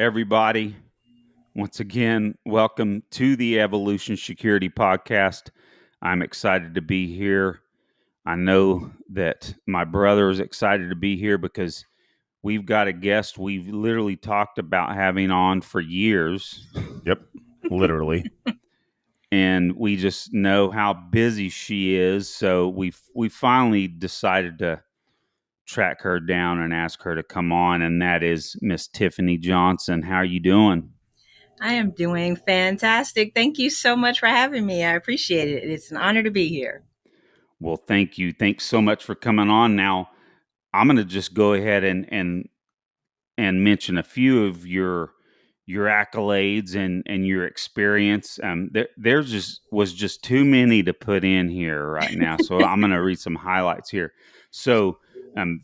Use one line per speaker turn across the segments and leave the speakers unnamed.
everybody. Once again, welcome to the Evolution Security Podcast. I'm excited to be here. I know that my brother is excited to be here because we've got a guest we've literally talked about having on for years.
Yep, literally.
And we just know how busy she is. So we finally decided to track her down and ask her to come on, and that is Miss Tiffany Johnson. How are you doing?
I am doing fantastic. Thank you so much for having me. I appreciate it. It's an honor to be here.
Well, thank you. Thanks so much for coming on. Now, I'm going to just go ahead and mention a few of your accolades and your experience. There just was just too many to put in here right now, so I'm going to read some highlights here. So,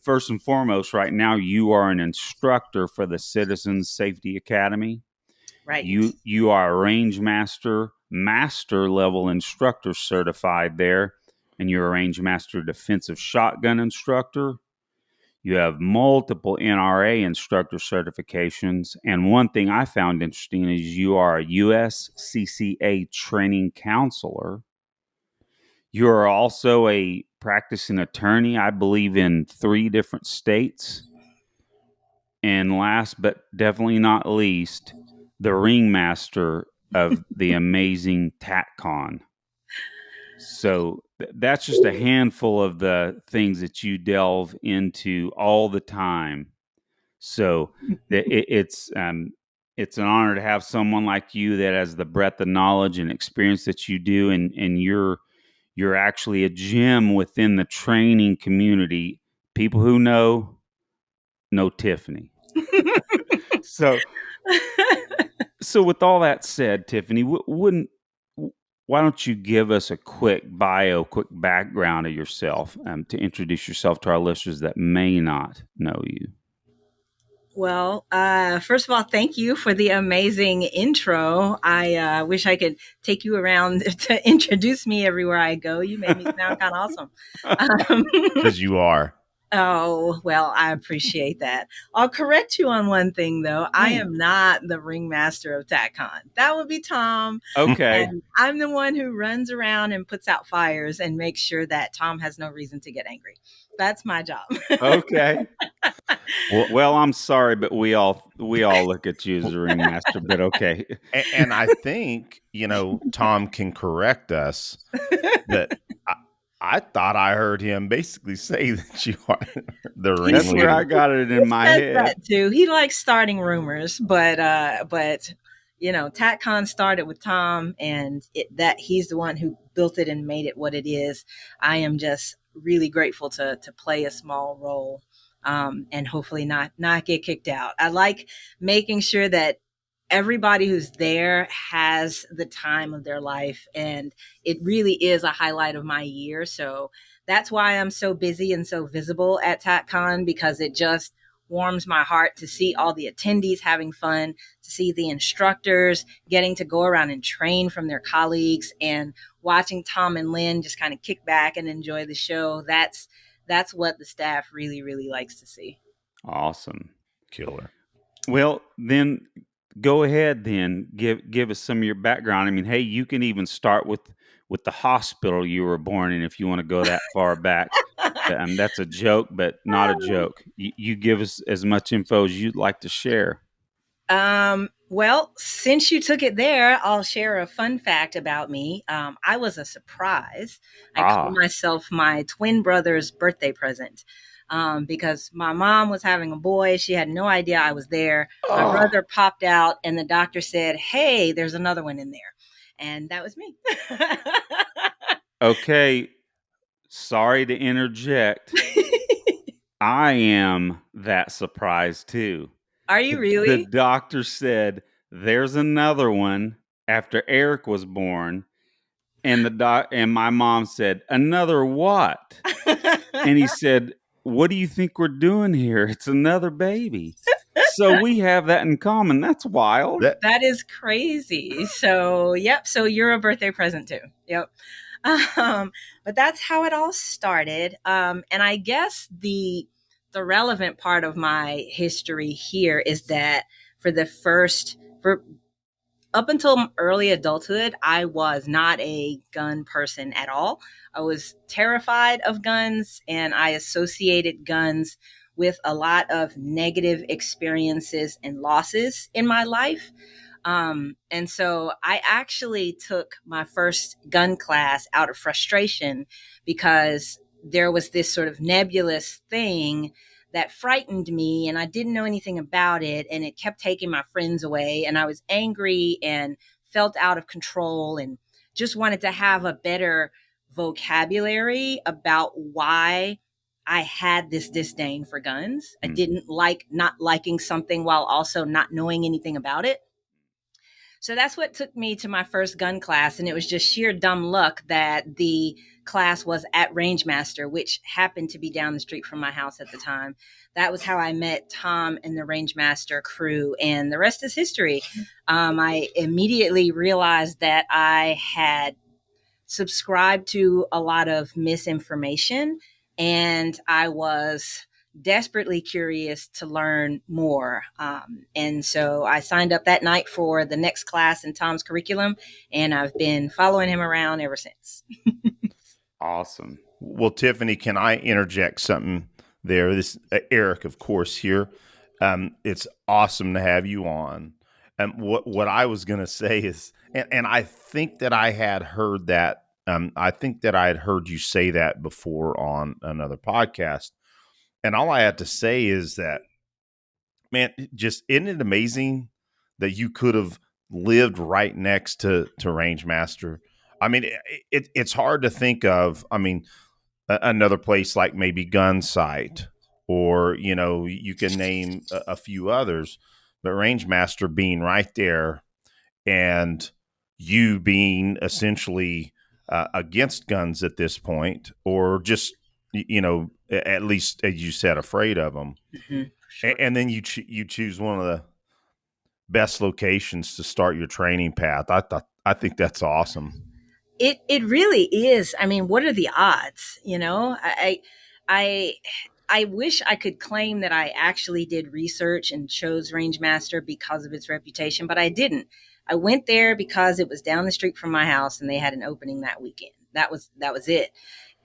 first and foremost, right now you are an instructor for the Citizens Safety Academy.
Right.
You are a Rangemaster Master level instructor certified there, and you're a Rangemaster Defensive Shotgun Instructor. You have multiple NRA Instructor Certifications, and one thing I found interesting is you are a USCCA Training Counselor. You are also a practicing attorney, I believe, in 3 different states. And last but definitely not least, the ringmaster of the amazing Tac-Con. So that's just a handful of the things that you delve into all the time. So it's an honor to have someone like you that has the breadth of knowledge and experience that you do, and you're actually a gem within the training community. People who know Tiffany. So with all that said, Tiffany, why don't you give us a quick background of yourself to introduce yourself to our listeners that may not know you?
Well, first of all, thank you for the amazing intro. I wish I could take you around to introduce me everywhere I go. You made me sound kind of awesome.
Because you are.
Oh, well, I appreciate that. I'll correct you on one thing, though. I am not the ringmaster of Tac-Con. That would be Tom.
Okay.
And I'm the one who runs around and puts out fires and makes sure that Tom has no reason to get angry. That's my job.
Okay. Well, I'm sorry, but we all look at you as a ringmaster, but okay.
And I think, Tom can correct us that I thought I heard him basically say that you are the ringleader.
That's where I got it in my head.
That too. He likes starting rumors, but Tac-Con started with Tom, and that he's the one who built it and made it what it is. I am just really grateful to play a small role, and hopefully not get kicked out. I like making sure that everybody who's there has the time of their life, and it really is a highlight of my year. So that's why I'm so busy and so visible at Tac-Con, because it just warms my heart to see all the attendees having fun, to see the instructors getting to go around and train from their colleagues, and watching Tom and Lynn just kind of kick back and enjoy the show. That's what the staff really, really likes to see.
Awesome.
Killer.
Well, then go ahead then. Give us some of your background. I mean, hey, you can even start with the hospital you were born in if you want to go that far back. That's a joke, but not a joke. You give us as much info as you'd like to share.
Well, since you took it there, I'll share a fun fact about me. I was a surprise. I call myself my twin brother's birthday present. Because my mom was having a boy. She had no idea I was there. My brother popped out, and the doctor said, "Hey, there's another one in there." And that was me.
Okay. Sorry to interject. I am that surprised too.
Are you really?
The doctor said, "There's another one," after Eric was born. And and my mom said, "Another what?" And he said, "What do you think we're doing here? It's another baby." So we have that in common. That's wild.
That is crazy. So, yep. So you're a birthday present too. Yep. But that's how it all started. And I guess the relevant part of my history here is that for up until early adulthood, I was not a gun person at all. I was terrified of guns, and I associated guns with a lot of negative experiences and losses in my life. And so I actually took my first gun class out of frustration because there was this sort of nebulous thing that frightened me, and I didn't know anything about it, and it kept taking my friends away, and I was angry and felt out of control and just wanted to have a better vocabulary about why I had this disdain for guns. I didn't like not liking something while also not knowing anything about it. So that's what took me to my first gun class. And it was just sheer dumb luck that the class was at Rangemaster, which happened to be down the street from my house at the time. That was how I met Tom and the Rangemaster crew. And the rest is history. I immediately realized that I had subscribed to a lot of misinformation, and I was desperately curious to learn more. And so I signed up that night for the next class in Tom's curriculum, and I've been following him around ever since.
Awesome.
Well, Tiffany, can I interject something there? This Eric, of course, here. It's awesome to have you on. What I was going to say is, and I think that I had heard that. I think that I had heard you say that before on another podcast. And all I have to say is that, man, just isn't it amazing that you could have lived right next to Rangemaster? I mean, it's hard to think of. I mean, another place like maybe Gun Sight, or you can name a few others, but Rangemaster being right there, and you being essentially against guns at this point, or just at least as you said, afraid of them.
Mm-hmm, sure.
And then you choose one of the best locations to start your training path. I think that's awesome.
It really is. I mean, what are the odds? I wish I could claim that I actually did research and chose Rangemaster because of its reputation, but I didn't. I went there because it was down the street from my house and they had an opening that weekend. That was it.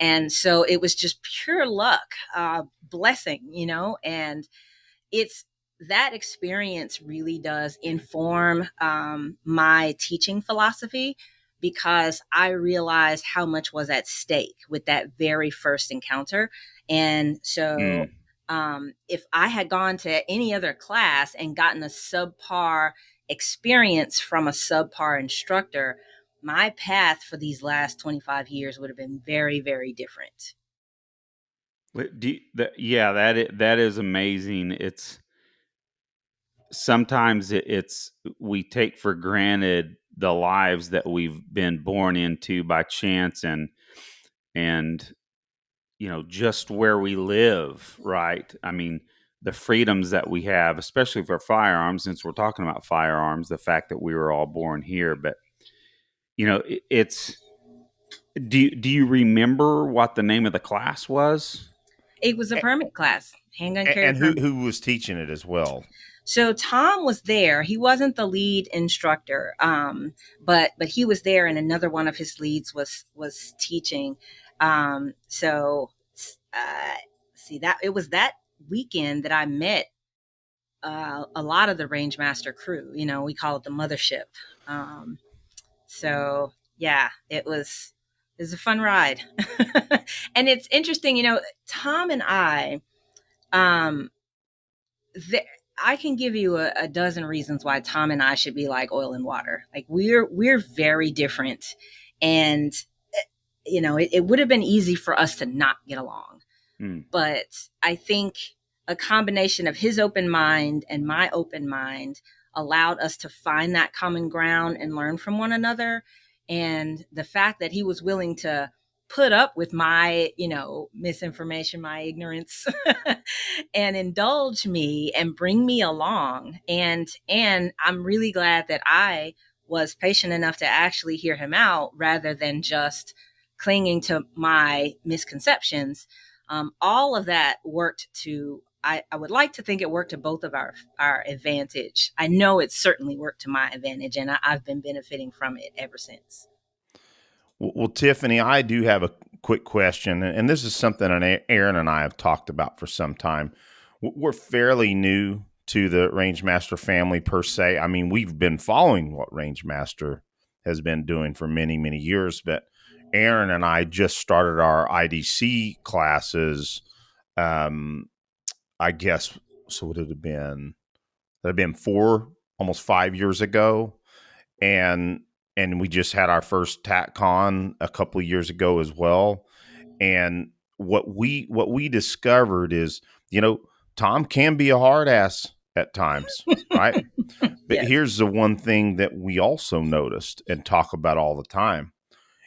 And so it was just pure luck, blessing, and it's that experience really does inform my teaching philosophy, because I realized how much was at stake with that very first encounter. And so if I had gone to any other class and gotten a subpar experience from a subpar instructor, my path for these last 25 years would have been very, very different.
Yeah, that is amazing. It's sometimes it's we take for granted the lives that we've been born into by chance, and just where we live, right? I mean, the freedoms that we have, especially for firearms, since we're talking about firearms, the fact that we were all born here. But it's do you remember what the name of the class was?
It was a permit class, handgun carry
And
permit.
who was teaching it as well?
So Tom was there. He wasn't the lead instructor, but he was there, and another one of his leads was teaching. So see, that it was that weekend that I met a lot of the Rangemaster crew. We call it the mothership. So yeah, it was a fun ride, and it's interesting. Tom and I. I can give you a dozen reasons why Tom and I should be like oil and water. Like we're very different, and it would have been easy for us to not get along. But I think a combination of his open mind and my open mind allowed us to find that common ground and learn from one another. And the fact that he was willing to put up with my, misinformation, my ignorance, and indulge me and bring me along. And I'm really glad that I was patient enough to actually hear him out rather than just clinging to my misconceptions. All of that worked to I would like to think it worked to both of our advantage. I know it certainly worked to my advantage, and I've been benefiting from it ever since.
Well, Tiffany, I do have a quick question, and this is something Aaron and I have talked about for some time. We're fairly new to the Rangemaster family per se. I mean, we've been following what Rangemaster has been doing for many, many years, but Aaron and I just started our IDC classes. Um, I guess so. Would it have been? That had been almost 5 years ago, and we just had our first Tac-Con a couple of years ago as well. And what we discovered is, Tom can be a hard ass at times, right? But
Yes.
here's the one thing that we also noticed and talk about all the time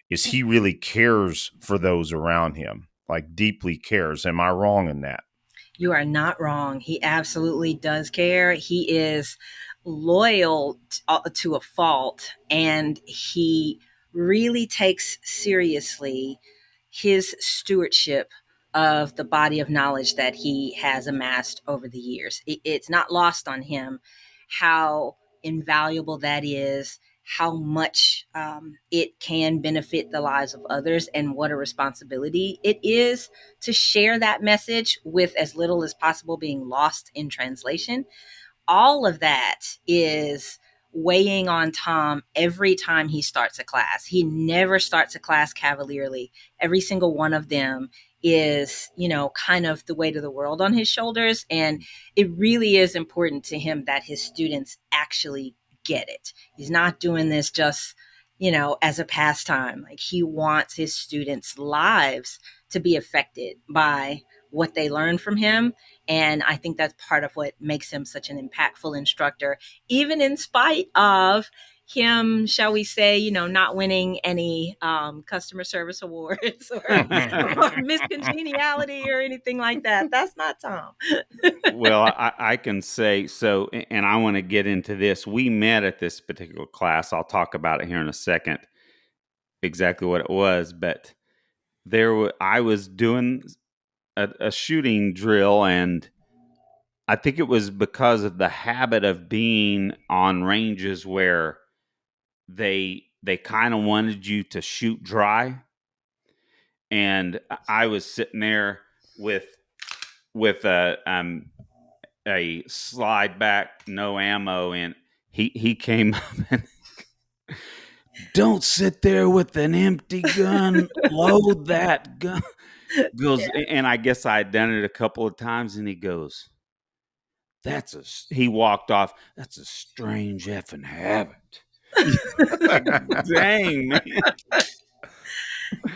is he really cares for those around him, like deeply cares. Am I wrong in that?
You are not wrong. He absolutely does care. He is loyal to a fault, and he really takes seriously his stewardship of the body of knowledge that he has amassed over the years. It's not lost on him how invaluable that is, how much it can benefit the lives of others, and what a responsibility it is to share that message with as little as possible being lost in translation. All of that is weighing on Tom every time he starts a class. He never starts a class cavalierly. Every single one of them is, kind of the weight of the world on his shoulders. And it really is important to him that his students actually get it. He's not doing this just, as a pastime. Like, he wants his students' lives to be affected by what they learn from him. And I think that's part of what makes him such an impactful instructor, even in spite of him, shall we say, not winning any customer service awards or Miss Congeniality or anything like that. That's not Tom.
Well, I can say so, and I want to get into this. We met at this particular class. I'll talk about it here in a second, exactly what it was. But I was doing a shooting drill, and I think it was because of the habit of being on ranges where they kind of wanted you to shoot dry, and I was sitting there with a slide back, no ammo, and he came up and don't sit there with an empty gun. Load that gun. Goes,
Yeah.
and I guess I had done it a couple of times, and he goes, he walked off. That's a strange effing habit. Like, dang, man.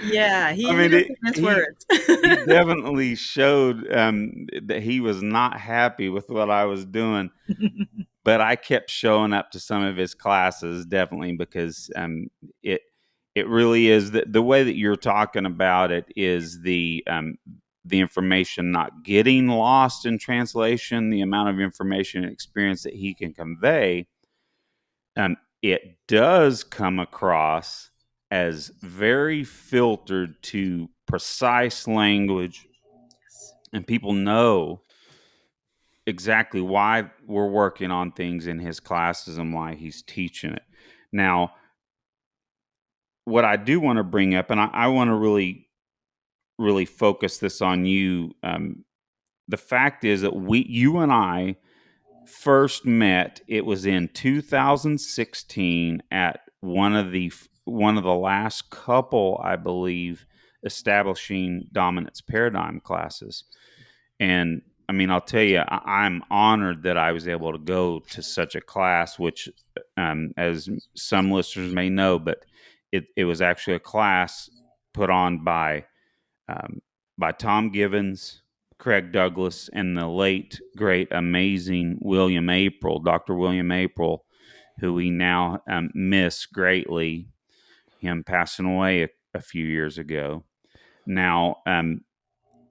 Yeah,
I
he
mean,
doesn't mince words.
he definitely showed that he was not happy with what I was doing. But I kept showing up to some of his classes, definitely, because it really is the way that you're talking about it is the information not getting lost in translation, the amount of information and experience that he can convey. It does come across as very filtered to precise language, and people know exactly why we're working on things in his classes and why he's teaching it. Now, what I do want to bring up, and I want to really, really focus this on you. The fact is that you and I first met. It was in 2016 at one of the last couple, I believe, establishing dominance paradigm classes. And I mean, I'll tell you, I'm honored that I was able to go to such a class, which, as some listeners may know, but it was actually a class put on by Tom Givens, Craig Douglas, and the late, great, amazing William April, Dr. William April, who we now miss greatly, him passing away a few years ago. Now,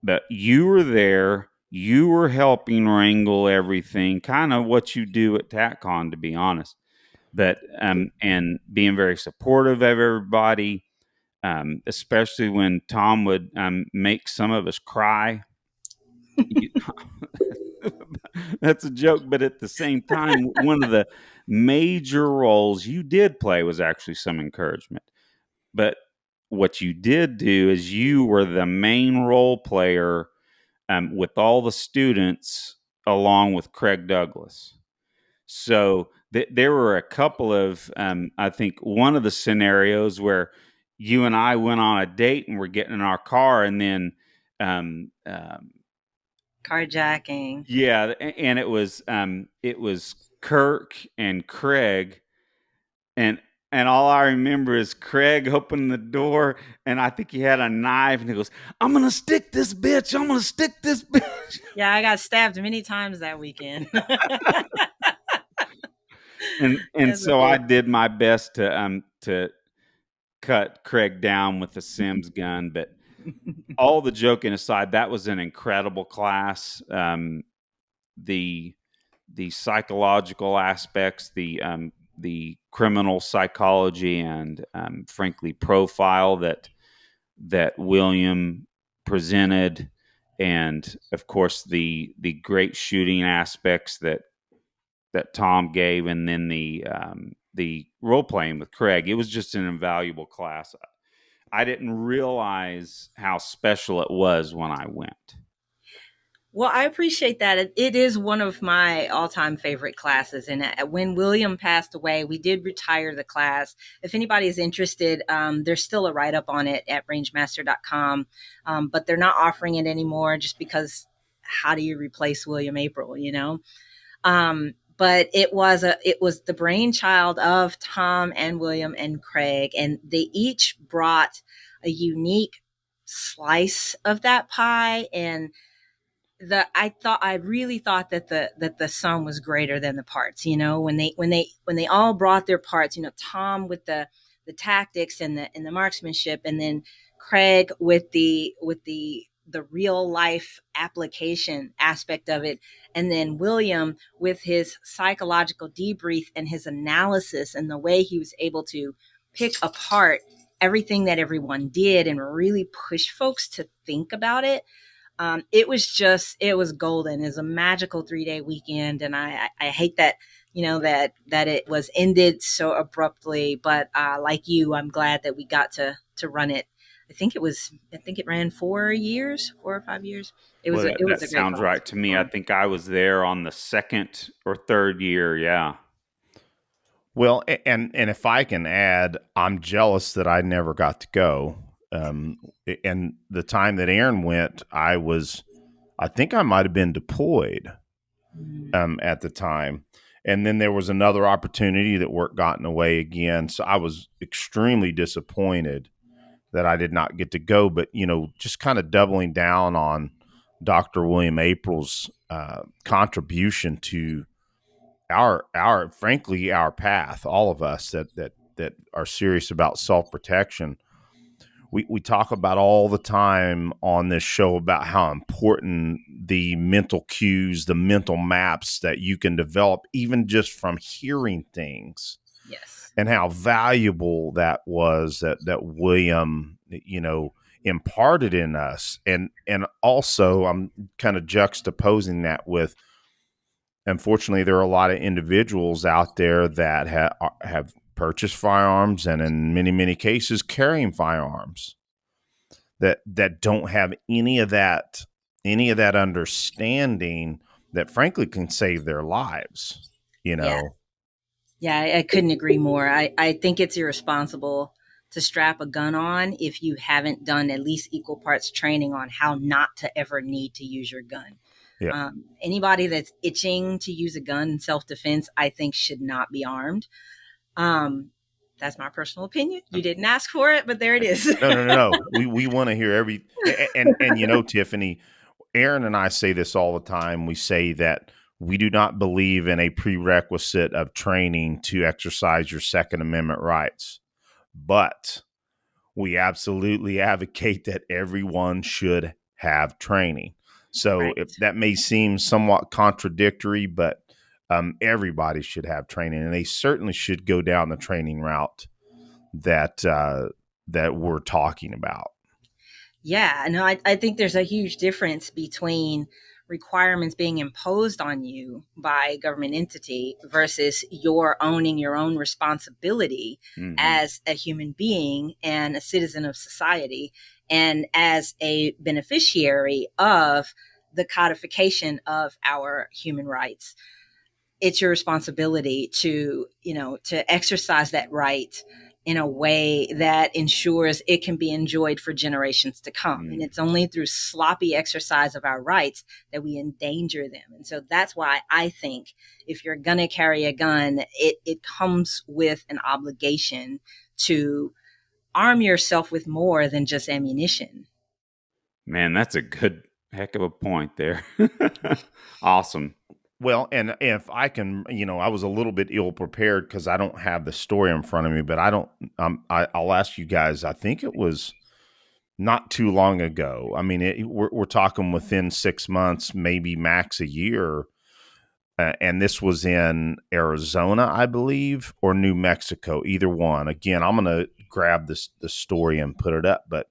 but you were there. You were helping wrangle everything, kind of what you do at Tac-Con, to be honest. But and being very supportive of everybody, especially when Tom would make some of us cry. That's a joke, but at the same time, one of the major roles you did play was actually some encouragement. But what you did do is you were the main role player with all the students, along with Craig Douglas. So there were a couple of, I think, one of the scenarios where you and I went on a date and we're getting in our car, and then um,
Carjacking.
yeah, and it was Kirk and Craig, and all I remember is Craig opening the door, and I think he had a knife, and he goes, "I'm gonna stick this bitch. I'm gonna stick this bitch."
Yeah, I got stabbed many times that weekend.
And
As a
so I
kid.
did my best to cut Craig down with the Sims gun, but all the joking aside, that was an incredible class. The psychological aspects, the criminal psychology, and frankly profile that William presented, and of course the great shooting aspects that Tom gave, and then the role playing with Craig. It was just an invaluable class. I didn't realize how special it was when I went.
Well, I appreciate that. It is one of my all-time favorite classes. And when William passed away, we did retire the class. If anybody is interested, there's still a write-up on it at rangemaster.com, but they're not offering it anymore just because how do you replace William April, you know? But it was the brainchild of Tom and William and Craig, and they each brought a unique slice of that pie. And I really thought that the sum was greater than the parts, you know, when they all brought their parts, you know, Tom with the tactics and the marksmanship, and then Craig with the real life application aspect of it, and then William with his psychological debrief and his analysis and the way he was able to pick apart everything that everyone did and really push folks to think about it. It was golden. It was a magical 3-day weekend. And I hate that, you know, that it was ended so abruptly, but, like you, I'm glad that we got to run it. I think it ran 4 or 5 years.
Well,
It
that
was a great
sounds
class.
right to me. I think I was there on the second or third year. Yeah.
Well, and if I can add, I'm jealous that I never got to go. And the time that Aaron went, I think I might have been deployed at the time. And then there was another opportunity that work got in the way again. So I was extremely disappointed that I did not get to go. But, you know, just kind of doubling down on Dr. William April's contribution to our frankly our path, all of us that are serious about self-protection. We talk about all the time on this show about how important the mental cues, the mental maps that you can develop even just from hearing things,
Yes.
and how valuable that was that William, you know, imparted in us. And also I'm kind of juxtaposing that with, unfortunately, there are a lot of individuals out there that have purchased firearms, and in many cases carrying firearms, that don't have any of that understanding that frankly can save their lives, you
Yeah.
know.
Yeah, I couldn't agree more. I think it's irresponsible to strap a gun on if you haven't done at least equal parts training on how not to ever need to use your gun.
Yeah.
Anybody that's itching to use a gun in self-defense, I think should not be armed. That's my personal opinion. You didn't ask for it, but there it is.
No. We want to hear and you know, Tiffany, Aaron and I say this all the time. We say that we do not believe in a prerequisite of training to exercise your Second Amendment rights, but we absolutely advocate that everyone should have training. So
Right.
that may seem somewhat contradictory, but everybody should have training, and they certainly should go down the training route that we're talking about.
Yeah, no, I think there's a huge difference between requirements being imposed on you by a government entity versus your owning your own responsibility as a human being and a citizen of society, and as a beneficiary of the codification of our human rights. It's your responsibility to, to exercise that right in a way that ensures it can be enjoyed for generations to come. And it's only through sloppy exercise of our rights that we endanger them. And so that's why I think if you're going to carry a gun, it comes with an obligation to arm yourself with more than just ammunition.
Man, that's a good heck of a point there. Awesome.
Well, and if I can, I was a little bit ill prepared because I don't have the story in front of me, but I don't. I'll ask you guys. I think it was not too long ago. I mean, we're talking within 6 months, maybe max a year, and this was in Arizona, I believe, or New Mexico, either one. Again, I'm going to grab the story and put it up, but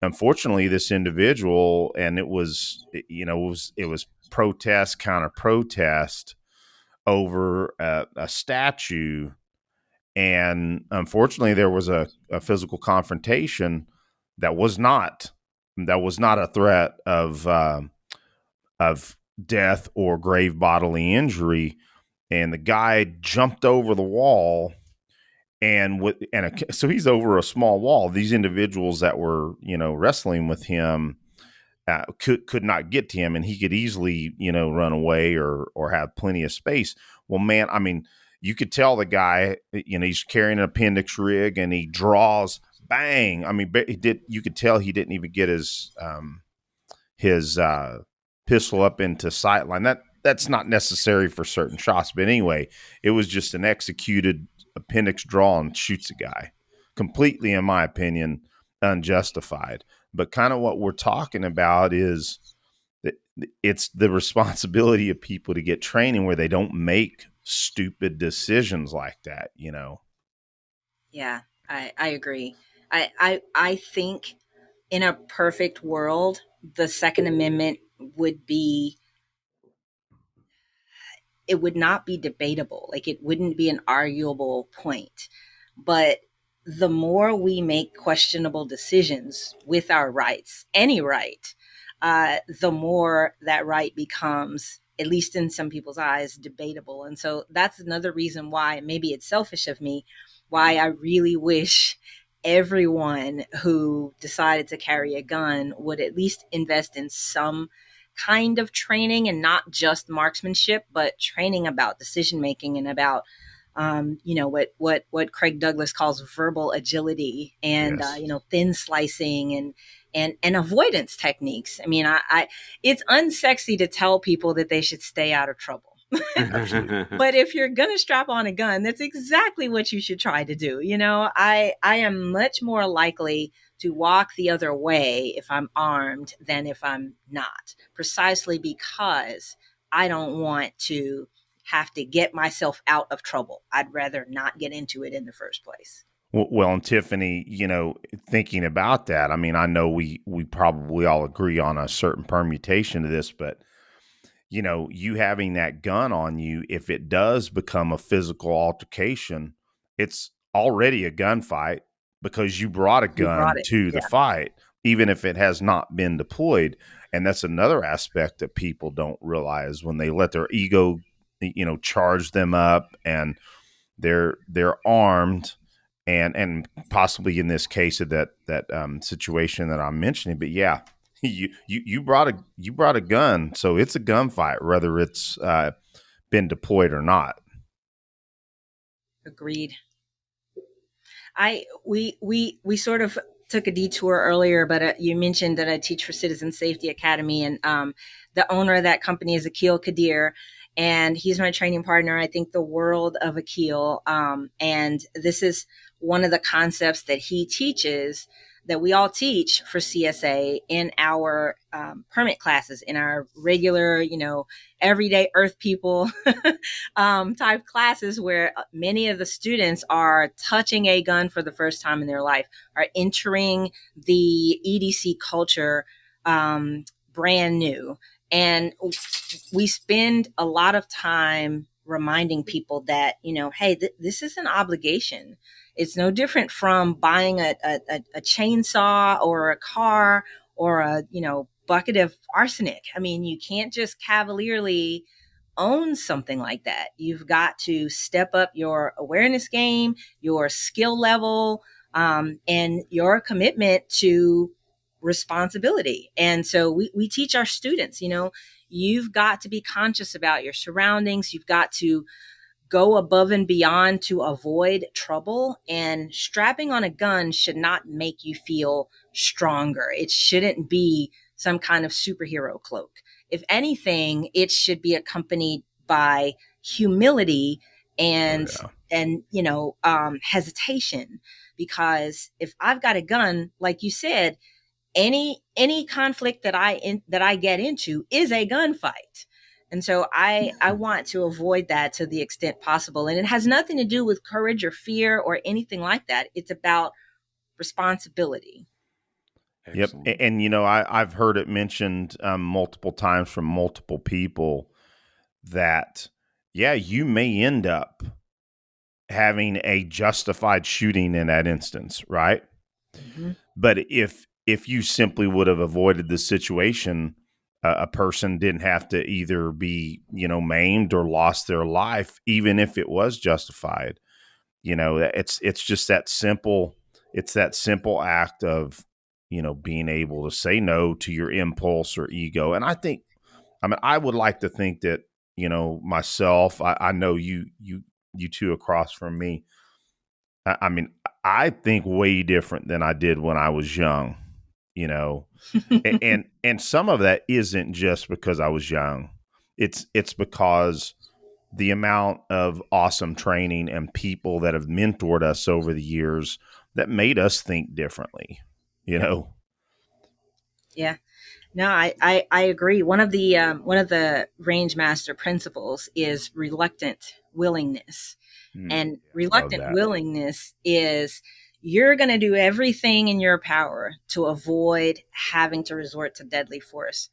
unfortunately, this individual, and it was protest, counter protest over a statue, and unfortunately, there was a physical confrontation that was not a threat of death or grave bodily injury, and the guy jumped over the wall. So he's over a small wall. These individuals that were, wrestling with him could not get to him, and he could easily, run away or have plenty of space. Well, man, I mean, you could tell the guy, he's carrying an appendix rig, and he draws, bang. I mean, you could tell he didn't even get his pistol up into sight line. That's not necessary for certain shots, but anyway, it was just an executed appendix draw and shoots a guy. Completely, in my opinion, unjustified. But kind of what we're talking about is that it's the responsibility of people to get training where they don't make stupid decisions like that,
Yeah, I agree. I think in a perfect world, the Second Amendment it would not be debatable. Like, it wouldn't be an arguable point. But the more we make questionable decisions with our rights, any right, the more that right becomes, at least in some people's eyes, debatable. And so that's another reason why, maybe it's selfish of me, why I really wish everyone who decided to carry a gun would at least invest in some kind of training, and not just marksmanship, but training about decision making and about what Craig Douglas calls verbal agility, and
Yes.
thin slicing and avoidance techniques. I mean, I it's unsexy to tell people that they should stay out of trouble.
Absolutely.
But if you're going to strap on a gun, that's exactly what you should try to do. I am much more likely to walk the other way if I'm armed than if I'm not, precisely because I don't want to have to get myself out of trouble. I'd rather not get into it in the first place.
Well, and Tiffany, thinking about that, I mean, I know we probably all agree on a certain permutation to this, but you having that gun on you, if it does become a physical altercation, it's already a gunfight because you brought a
You brought
gun
it.
to the
Yeah.
fight, even if it has not been deployed. And that's another aspect that people don't realize when they let their ego, charge them up, and they're armed, and possibly in this case of that situation that I'm mentioning. But yeah, you brought a gun, so it's a gunfight, whether it's been deployed or not.
Agreed. We sort of took a detour earlier, but you mentioned that I teach for Citizen Safety Academy, and the owner of that company is Akil Kadir, and he's my training partner. I think the world of Akil, and this is one of the concepts that he teaches, that we all teach for CSA in our permit classes, in our regular, everyday Earth people type classes, where many of the students are touching a gun for the first time in their life, are entering the EDC culture brand new. And we spend a lot of time reminding people that, hey, this is an obligation. It's no different from buying a chainsaw or a car or a, bucket of arsenic. I mean, you can't just cavalierly own something like that. You've got to step up your awareness game, your skill level, and your commitment to responsibility. And so we teach our students, you've got to be conscious about your surroundings. You've got to go above and beyond to avoid trouble. And strapping on a gun should not make you feel stronger. It shouldn't be some kind of superhero cloak. If anything, it should be accompanied by humility and hesitation. Because if I've got a gun, like you said, any conflict that I get into is a gunfight. And so I want to avoid that to the extent possible. And it has nothing to do with courage or fear or anything like that. It's about responsibility.
Excellent. Yep. And I've heard it mentioned multiple times from multiple people that, yeah, you may end up having a justified shooting in that instance, right? Mm-hmm. But if you simply would have avoided the situation, a person didn't have to either be, maimed or lost their life, even if it was justified. It's just that simple. It's that simple act of, being able to say no to your impulse or ego. And I would like to think that, myself, I know you two across from me. I think way different than I did when I was young, and some of that isn't just because I was young. It's because the amount of awesome training and people that have mentored us over the years that made us think differently,
Yeah. No, I agree. One of the Rangemaster principles is reluctant willingness. And reluctant willingness is you're going to do everything in your power to avoid having to resort to deadly force.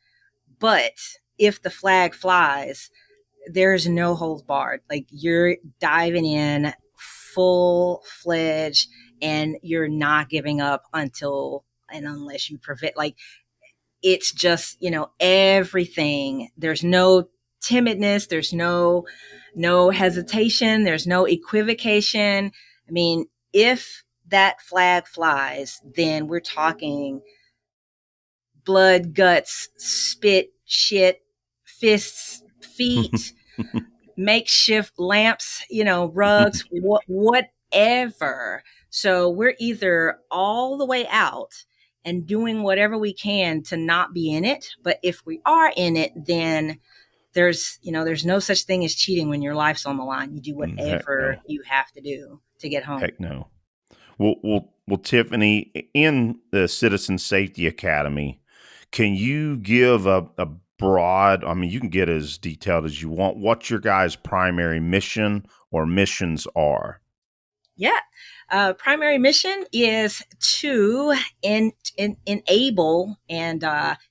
But if the flag flies, there's no holds barred. Like, you're diving in full-fledged and you're not giving up until and unless you prevent. Like, it's just, everything. There's no timidness. There's no hesitation. There's no equivocation. I mean, if that flag flies, then we're talking blood, guts, spit, shit, fists, feet, makeshift lamps, rugs, whatever. So we're either all the way out and doing whatever we can to not be in it. But if we are in it, then there's no such thing as cheating when your life's on the line. You do whatever you have to do to get home.
Heck no. Well, Tiffany, in the Citizen Safety Academy, can you give a broad, you can get as detailed as you want, what your guys' primary mission or missions are?
Yeah. Primary mission is to enable and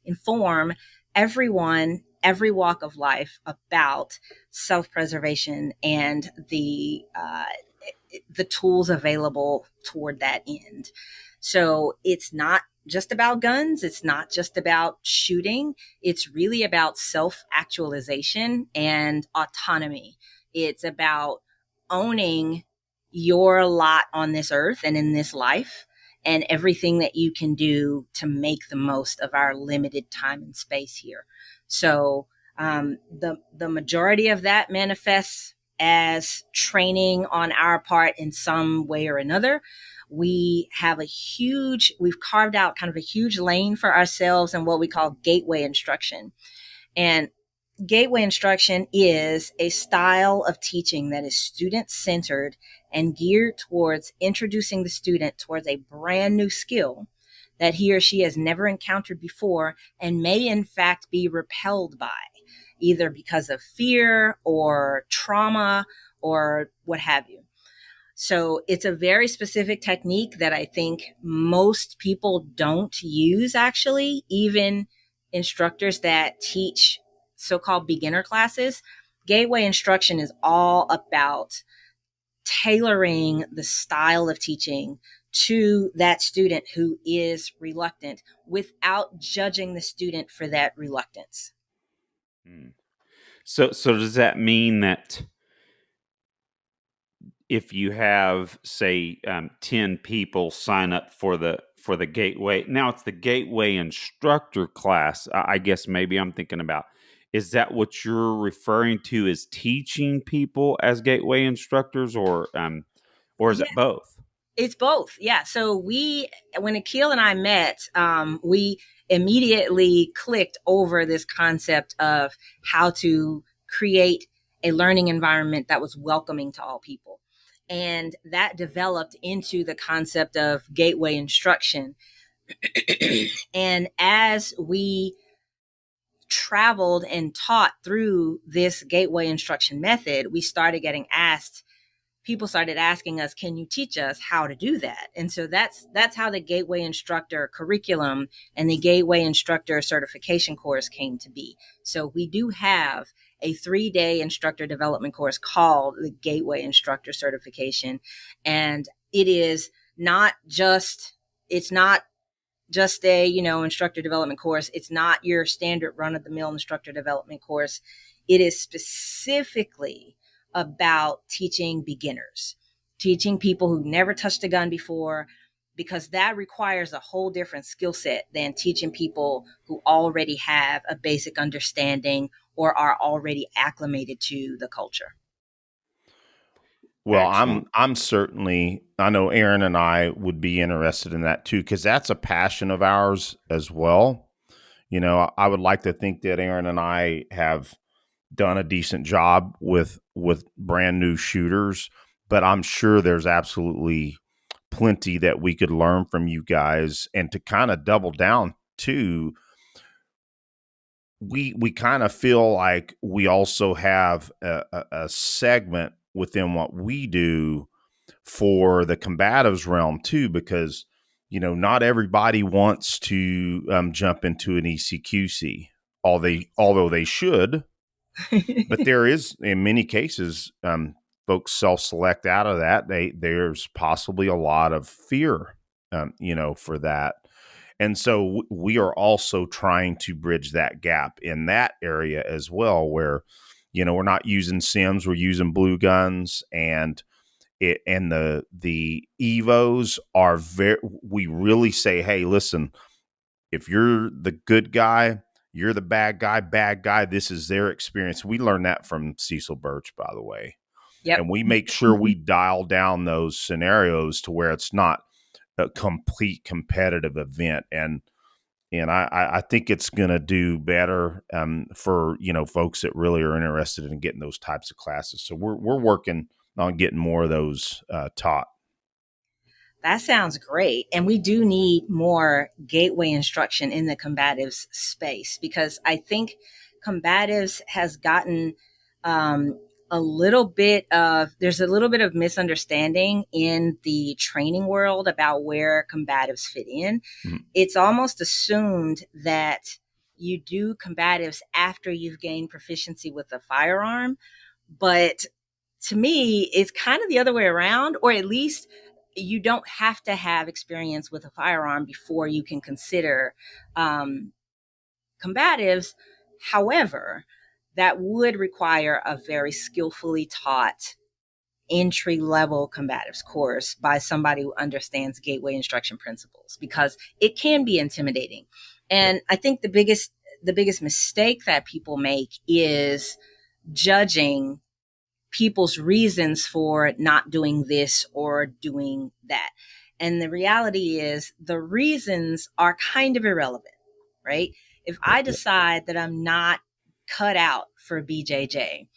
inform everyone, every walk of life, about self-preservation and the tools available toward that end. So it's not just about guns. It's not just about shooting. It's really about self-actualization and autonomy. It's about owning your lot on this earth and in this life, and everything that you can do to make the most of our limited time and space here. So the majority of that manifests as training on our part in some way or another. We've carved out kind of a huge lane for ourselves in what we call gateway instruction. And gateway instruction is a style of teaching that is student-centered and geared towards introducing the student towards a brand new skill that he or she has never encountered before and may in fact be repelled by, either because of fear or trauma or what have you. So it's a very specific technique that I think most people don't use, actually, even instructors that teach so-called beginner classes, gateway instruction is all about tailoring the style of teaching to that student who is reluctant without judging the student for that reluctance.
So does that mean that if you have, say, 10 people sign up for the gateway, now it's the gateway instructor class, I guess maybe I'm thinking about, is that what you're referring to as teaching people as gateway instructors, or is
Yeah,
it both?
it's both. Yeah. So when Akil and I met, we immediately clicked over this concept of how to create a learning environment that was welcoming to all people. And that developed into the concept of gateway instruction. And as we traveled and taught through this gateway instruction method, we started getting asked, people started asking us, can you teach us how to do that? And so that's how the gateway instructor curriculum and the gateway instructor certification course came to be. So we do have a 3-day instructor development course called the Gateway Instructor Certification. And it is not just, it's not just a, instructor development course. It's not your standard run of the mill instructor development course. It is specifically about teaching beginners, teaching people who never touched a gun before, because that requires a whole different skill set than teaching people who already have a basic understanding or are already acclimated to the culture.
Well,
Excellent.
I'm certainly, I know Aaron and I would be interested in that too, because that's a passion of ours as well. I would like to think that Aaron and I have done a decent job with brand new shooters, but I'm sure there's absolutely plenty that we could learn from you guys. And to kind of double down too, we kind of feel like we also have a segment within what we do for the combatives realm too, because not everybody wants to jump into an ECQC, although they should. But there is, in many cases, folks self-select out of that. There's possibly a lot of fear, for that. And so we are also trying to bridge that gap in that area as well, where, we're not using Sims, we're using blue guns, and the Evos are we really say, hey, listen, if you're the good guy, you're the bad guy, this is their experience. We learned that from Cecil Birch, by the way.
Yep.
And we make sure we dial down those scenarios to where it's not a complete competitive event. And I think it's going to do better for, folks that really are interested in getting those types of classes. So we're working on getting more of those taught.
That sounds great. And we do need more gateway instruction in the combatives space, because I think combatives has gotten there's a little bit of misunderstanding in the training world about where combatives fit in. Mm-hmm. It's almost assumed that you do combatives after you've gained proficiency with a firearm. But to me, it's kind of the other way around, or at least you don't have to have experience with a firearm before you can consider combatives. However, that would require a very skillfully taught entry-level combatives course by somebody who understands gateway instruction principles, because it can be intimidating. And I think the biggest mistake that people make is judging people's reasons for not doing this or doing that. And the reality is the reasons are kind of irrelevant, right? If I decide that I'm not cut out for BJJ,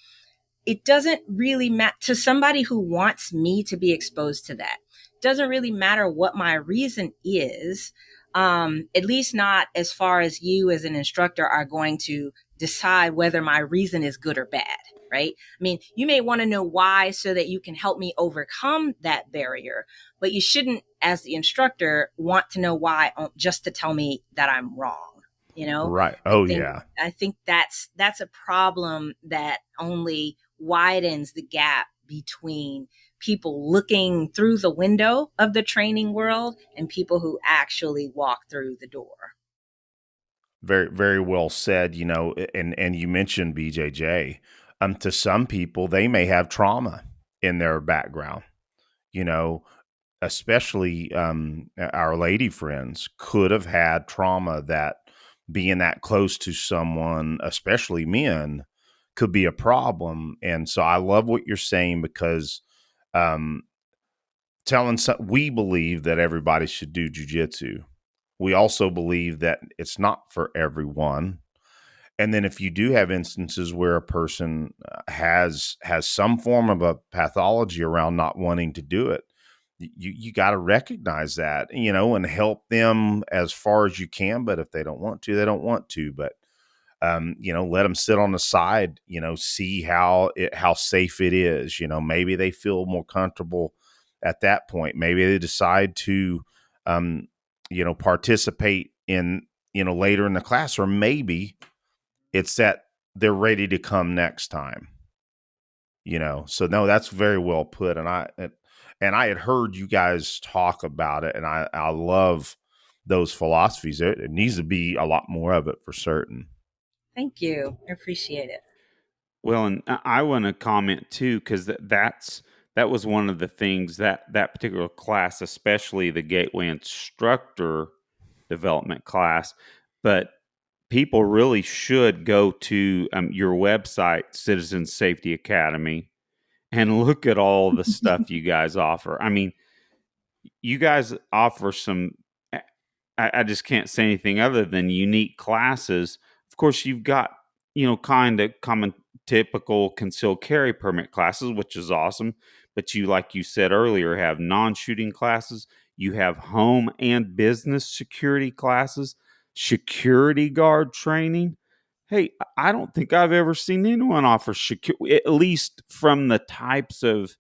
it doesn't really matter to somebody who wants me to be exposed to that. It doesn't really matter what my reason is, at least not as far as you as an instructor are going to decide whether my reason is good or bad, right? I mean, you may want to know why so that you can help me overcome that barrier, but you shouldn't, as the instructor, want to know why just to tell me that I'm wrong. You know,
Right.
I
Oh
think
yeah.
I think that's a problem that only widens the gap between people looking through the window of the training world and people who actually walk through the door.
Very, very well said. And you mentioned BJJ. To some people, they may have trauma in their background. You know, especially our lady friends could have had trauma that being that close to someone, especially men, could be a problem. And so I love what you're saying because um, we believe that everybody should do jujitsu. We also believe that it's not for everyone. And then if you do have instances where a person has some form of a pathology around not wanting to do it, you got to recognize that, and help them as far as you can. But if they don't want to, they don't want to. But let them sit on the side, see how safe it is. Maybe they feel more comfortable at that point. Maybe they decide to, participate in, later in the class, or maybe it's that they're ready to come next time. So no, that's very well put. And I had heard you guys talk about it, and I love those philosophies. It needs to be a lot more of it for certain.
Thank you. I appreciate it.
Well, and I want to comment too, because that was one of the things that particular class, especially the Gateway Instructor Development class. But people really should go to your website, Citizen Safety Academy, and look at all the stuff you guys offer. I mean, you guys offer some. I just can't say anything other than unique classes. Of course, you've got kind of common typical concealed carry permit classes, which is awesome. But you, like you said earlier, have non-shooting classes. You have home and business security classes, security guard training. Hey, I don't think I've ever seen anyone offer security, at least from the types of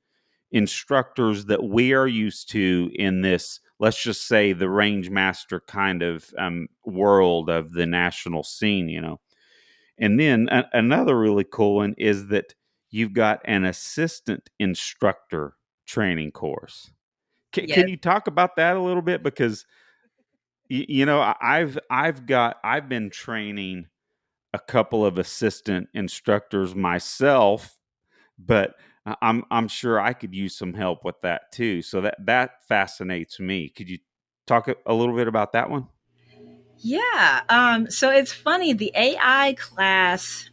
instructors that we are used to in this, let's just say, the range master kind of world of the national scene. And then another really cool one is that you've got an assistant instructor training course.
Yes.
Can you talk about that a little bit? Because I've been training a couple of assistant instructors myself, but I'm sure I could use some help with that too. So that fascinates me. Could you talk a little bit about that one?
Yeah. So it's funny. The AI class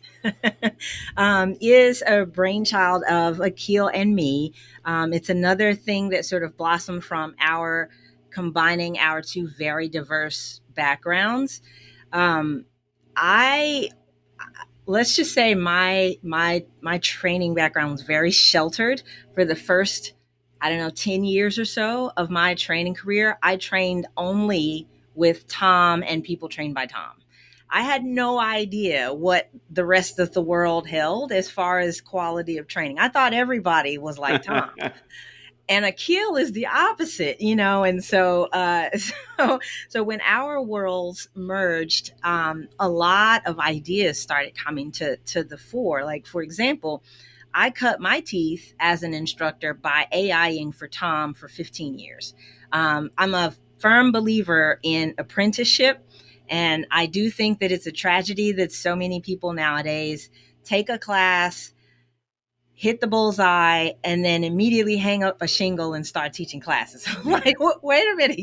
is a brainchild of Akil and me. It's another thing that sort of blossomed from our combining our two very diverse backgrounds. Um, I let's just say my training background was very sheltered for the first, I don't know, 10 years or so of my training career. I trained only with Tom and people trained by Tom. I had no idea what the rest of the world held as far as quality of training. I thought everybody was like Tom. And Akil is the opposite, and so when our worlds merged, a lot of ideas started coming to the fore. Like, for example, I cut my teeth as an instructor by AIing for Tom for 15 years. I'm a firm believer in apprenticeship, and I do think that it's a tragedy that so many people nowadays take a class, hit the bullseye, and then immediately hang up a shingle and start teaching classes. I'm like, wait a minute,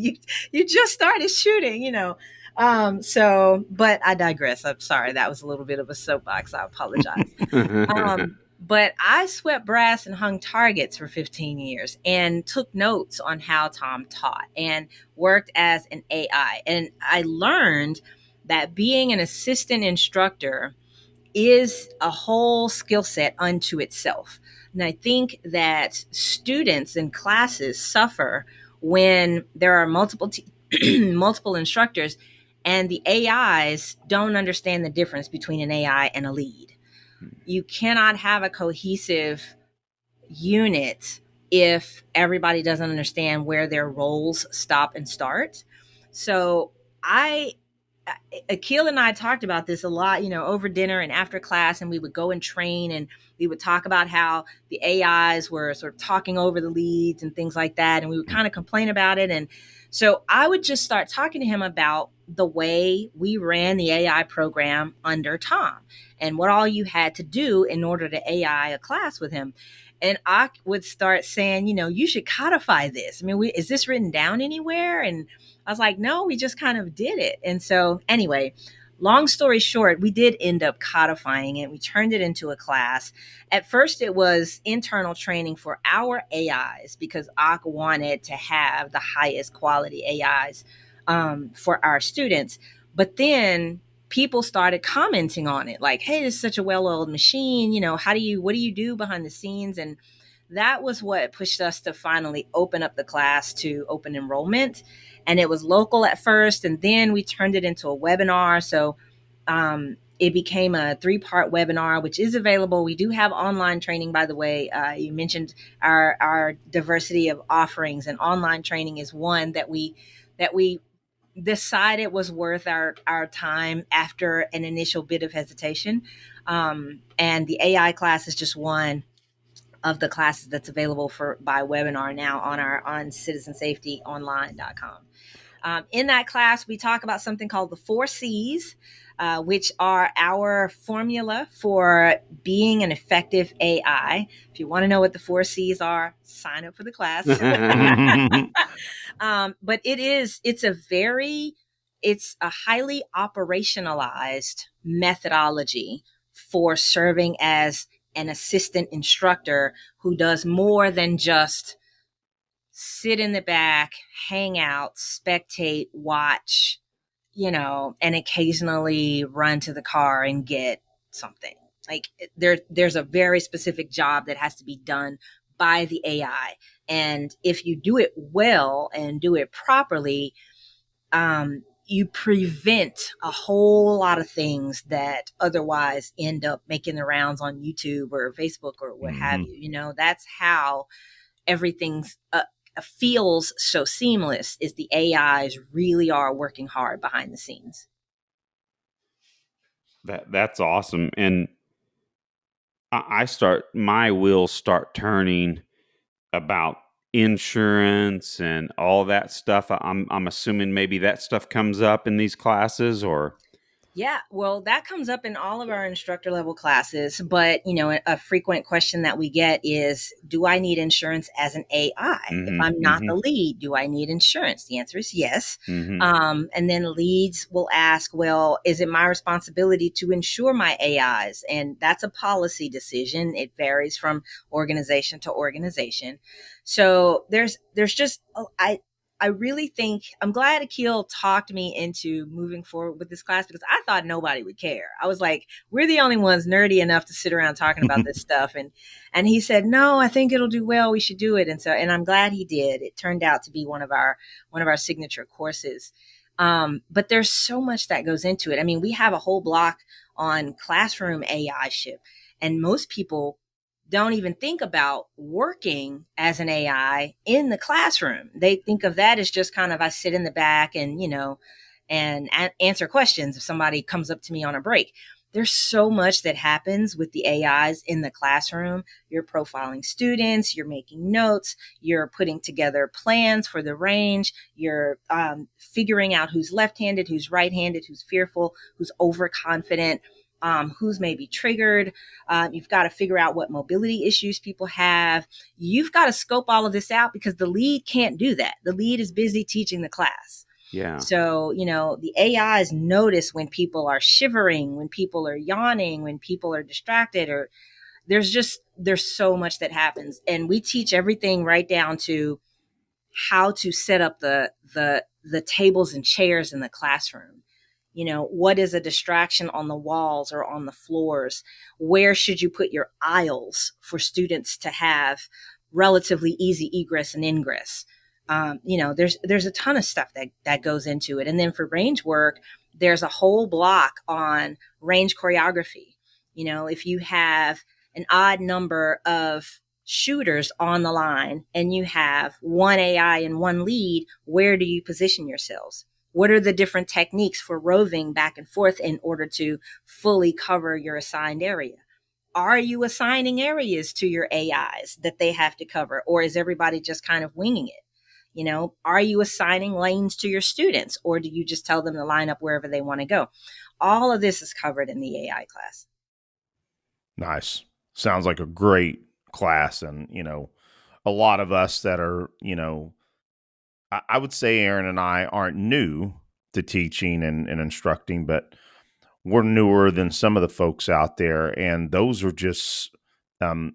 you just started shooting. But I digress. I'm sorry, that was a little bit of a soapbox. I apologize. But I swept brass and hung targets for 15 years and took notes on how Tom taught and worked as an AI. And I learned that being an assistant instructor is a whole skill set unto itself. And I think that students and classes suffer when there are multiple instructors and the AIs don't understand the difference between an AI and a lead. You cannot have a cohesive unit if everybody doesn't understand where their roles stop and start. So I Akil and I talked about this a lot, over dinner and after class, and we would go and train, and we would talk about how the AIs were sort of talking over the leads and things like that. And we would kind of complain about it. And so I would just start talking to him about the way we ran the AI program under Tom and what all you had to do in order to AI a class with him. And I would start saying, you should codify this. I mean, is this written down anywhere? And I was like, no, we just kind of did it. And so anyway, long story short, we did end up codifying it. We turned it into a class. At first, it was internal training for our AIs because ACH wanted to have the highest quality AIs for our students. But then people started commenting on it like, hey, this is such a well-oiled machine. What do you do behind the scenes? And that was what pushed us to finally open up the class to open enrollment. And it was local at first, and then we turned it into a webinar. So it became a 3-part webinar, which is available. We do have online training, by the way. You mentioned our diversity of offerings, and online training is one that we decided was worth our time after an initial bit of hesitation. And the AI class is just one of the classes that's available by webinar now on citizensafetyonline.com. In that class, we talk about something called the 4 C's, which are our formula for being an effective AI. If you want to know what the 4 C's are, sign up for the class. But it's a highly operationalized methodology for serving as an assistant instructor who does more than just sit in the back, hang out, spectate, watch, and occasionally run to the car and get something. Like there's a very specific job that has to be done by the AI. And if you do it well and do it properly, you prevent a whole lot of things that otherwise end up making the rounds on YouTube or Facebook or what have you. That's how everything's feels so seamless, is the AIs really are working hard behind the scenes.
That's awesome. And my wheels start turning about insurance and all that stuff. I'm assuming maybe that stuff comes up in these classes, or
Yeah, well, that comes up in all of our instructor level classes. But, a frequent question that we get is, do I need insurance as an AI? If I'm not the lead, do I need insurance? The answer is yes. And then leads will ask, well, is it my responsibility to insure my AIs? And that's a policy decision. It varies from organization to organization. So there's just, I really think I'm glad Akil talked me into moving forward with this class, because I thought nobody would care. I was like, we're the only ones nerdy enough to sit around talking about this stuff. And he said, no, I think it'll do well. We should do it. And I'm glad he did. It turned out to be one of our signature courses. But there's so much that goes into it. I mean, we have a whole block on classroom AI ship, and most people don't even think about working as an AI in the classroom. They think of that as just kind of, I sit in the back and, and answer questions if somebody comes up to me on a break. There's so much that happens with the AIs in the classroom. You're profiling students, you're making notes, you're putting together plans for the range, you're figuring out who's left-handed, who's right-handed, who's fearful, who's overconfident, who's maybe triggered. You've got to figure out what mobility issues people have. You've got to scope all of this out, because the lead can't do that. The lead is busy teaching the class.
Yeah.
So, the AIs notice when people are shivering, when people are yawning, when people are distracted, or there's so much that happens. And we teach everything right down to how to set up the tables and chairs in the classroom. What is a distraction on the walls or on the floors? Where should you put your aisles for students to have relatively easy egress and ingress? There's a ton of stuff that goes into it. And then for range work, there's a whole block on range choreography. If you have an odd number of shooters on the line and you have one AI and one lead, where do you position yourselves? what are the different techniques for roving back and forth in order to fully cover your assigned area? Are you assigning areas to your AIs that they have to cover, or is everybody just kind of winging it? You know, are you assigning lanes to your students, or do you just tell them to line up wherever they want to go? All of this is covered in the AI class.
Nice. Sounds like a great class. And, a lot of us that are, I would say Aaron and I aren't new to teaching and instructing, but we're newer than some of the folks out there. And those are just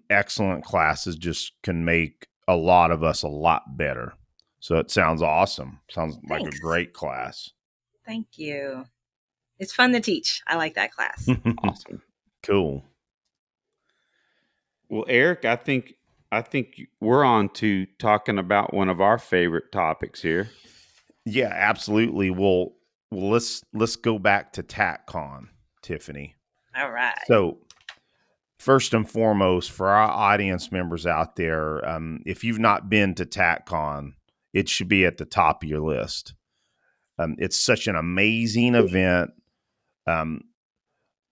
excellent classes, just can make a lot of us a lot better. So it sounds awesome. Sounds like a
Thanks.
great class.
Thank you. It's fun to teach. I like that class.
Awesome.
Cool.
Well, Eric, I think we're on to talking about one of our favorite topics here.
Yeah, absolutely. Well, let's go back to Tac-Con, Tiffany.
All right.
So first and foremost, for our audience members out there, if you've not been to Tac-Con, it should be at the top of your list. It's such an amazing event.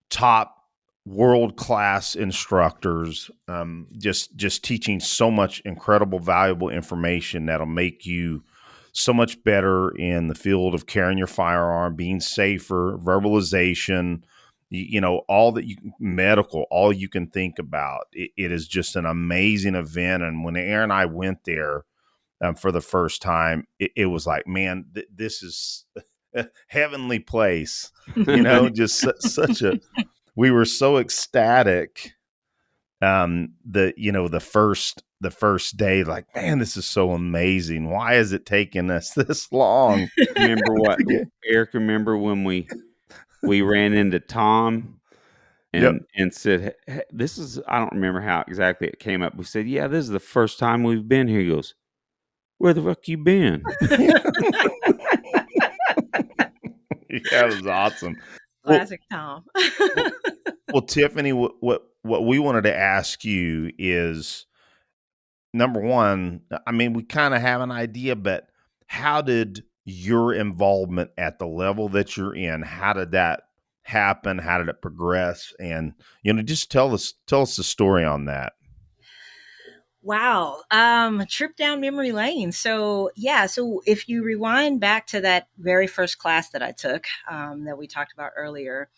Top world-class instructors, just teaching so much incredible, valuable information that'll make you so much better in the field of carrying your firearm, being safer, verbalization, all that medical, all you can think about. It is just an amazing event. And when Aaron and I went there for the first time, it was like, man, this is a heavenly place, just such a, we were so ecstatic. The first day, like, man, this is so amazing. Why is it taking us this long?
Remember what, Eric? Remember when we ran into Tom and said, hey, "This is." I don't remember how exactly it came up. We said, "Yeah, this is the first time we've been here." He goes, "Where the fuck you been?"
Yeah, it was awesome.
Classic Tom.
Well, Tiffany, what we wanted to ask you is, number one, I mean, we kind of have an idea, but how did your involvement at the level that you're in, how did that happen? How did it progress? And, just tell us the story on that.
Wow. Trip down memory lane. So if you rewind back to that very first class that I took, that we talked about earlier,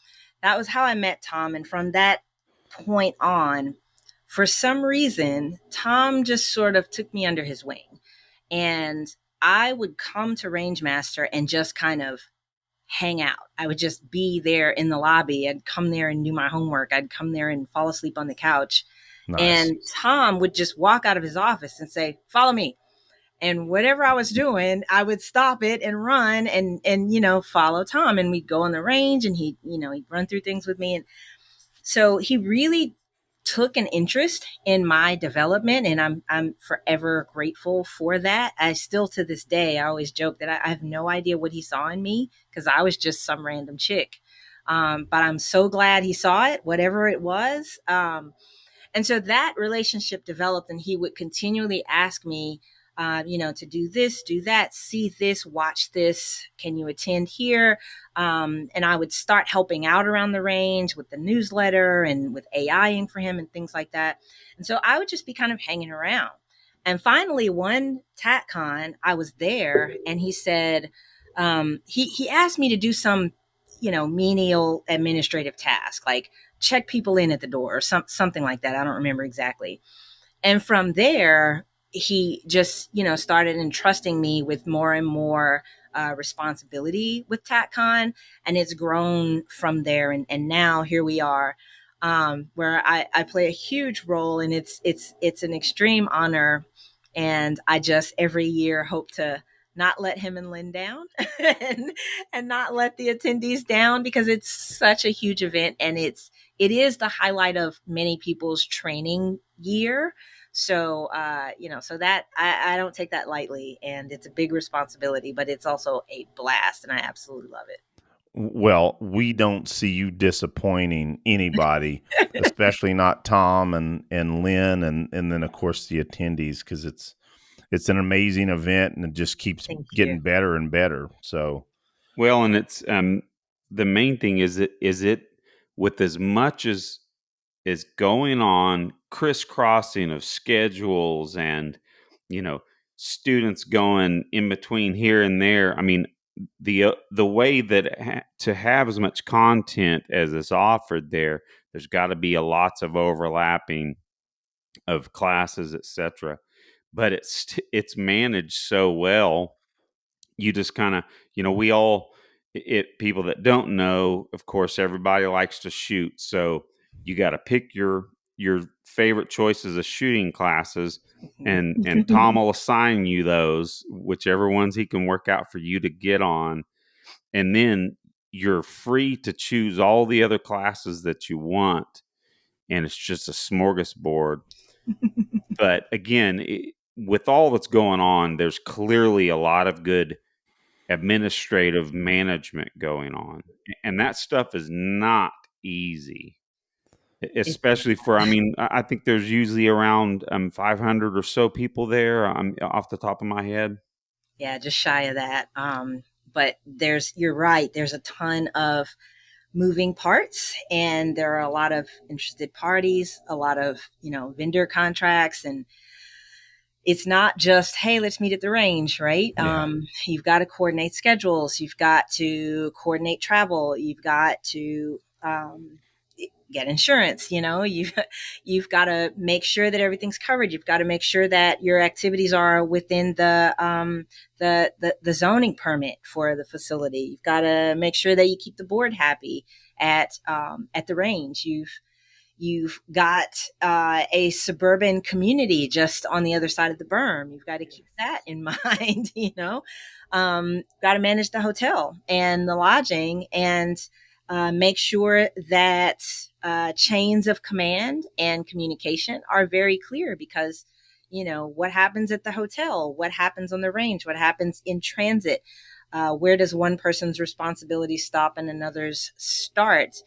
that was how I met Tom. And from that point on, for some reason, Tom just sort of took me under his wing. And I would come to Rangemaster and just kind of hang out. I would just be there in the lobby. I'd come there and do my homework. I'd come there and fall asleep on the couch.
Nice.
And Tom would just walk out of his office and say, "Follow me." And whatever I was doing, I would stop it and run and follow Tom. And we'd go on the range and he'd run through things with me. And so he really took an interest in my development, and I'm forever grateful for that. I still, to this day, I always joke that I have no idea what he saw in me, because I was just some random chick. But I'm so glad he saw it, whatever it was. And so that relationship developed, and he would continually ask me, to do this, do that, see this, watch this. Can you attend here? And I would start helping out around the range with the newsletter and with AIing for him and things like that. And so I would just be kind of hanging around. And finally, one Tac-Con, I was there, and he said, he asked me to do some, menial administrative task, like check people in at the door or something like that. I don't remember exactly. And from there, he just, started entrusting me with more and more responsibility with Tac-Con, and it's grown from there. And now here we are, where I play a huge role, and it's an extreme honor. And I just every year hope to not let him and Lynn down and not let the attendees down, because it's such a huge event, and it is the highlight of many people's training year. So, so that I don't take that lightly, and it's a big responsibility, but it's also a blast, and I absolutely love it.
Well, we don't see you disappointing anybody, especially not Tom and Lynn, and then of course the attendees, because it's an amazing event, and it just keeps getting better and better. So,
Well, and it's the main thing is it with as much as is going on, crisscrossing of schedules and you know students going in between here and there. I mean, the way that to have as much content as is offered there, there's got to be a lots of overlapping of classes, etc. But it's managed so well. You just kind of, we all, people that don't know, of course everybody likes to shoot, so you got to pick your favorite choices of shooting classes, and Tom will assign you those, whichever ones he can work out for you to get on, and then you're free to choose all the other classes that you want, and it's just a smorgasbord. But again, with all that's going on, there's clearly a lot of good administrative management going on, and that stuff is not easy,
It's,
especially for, I mean, I think there's usually around 500 or so people there, off the top of my head.
yeah, just shy of that. But you're right. There's a ton of moving parts, and there are a lot of interested parties, a lot of, vendor contracts, and it's not just, hey, let's meet at the range, right?
Yeah.
You've got to coordinate schedules, you've got to coordinate travel, you've got to get insurance. You've got to make sure that everything's covered. You've got to make sure that your activities are within the zoning permit for the facility. You've got to make sure that you keep the board happy at the range. You've got a suburban community just on the other side of the berm. You've got to keep that in mind. Got to manage the hotel and the lodging, and make sure that chains of command and communication are very clear, because what happens at the hotel, what happens on the range, what happens in transit, where does one person's responsibility stop and another's start.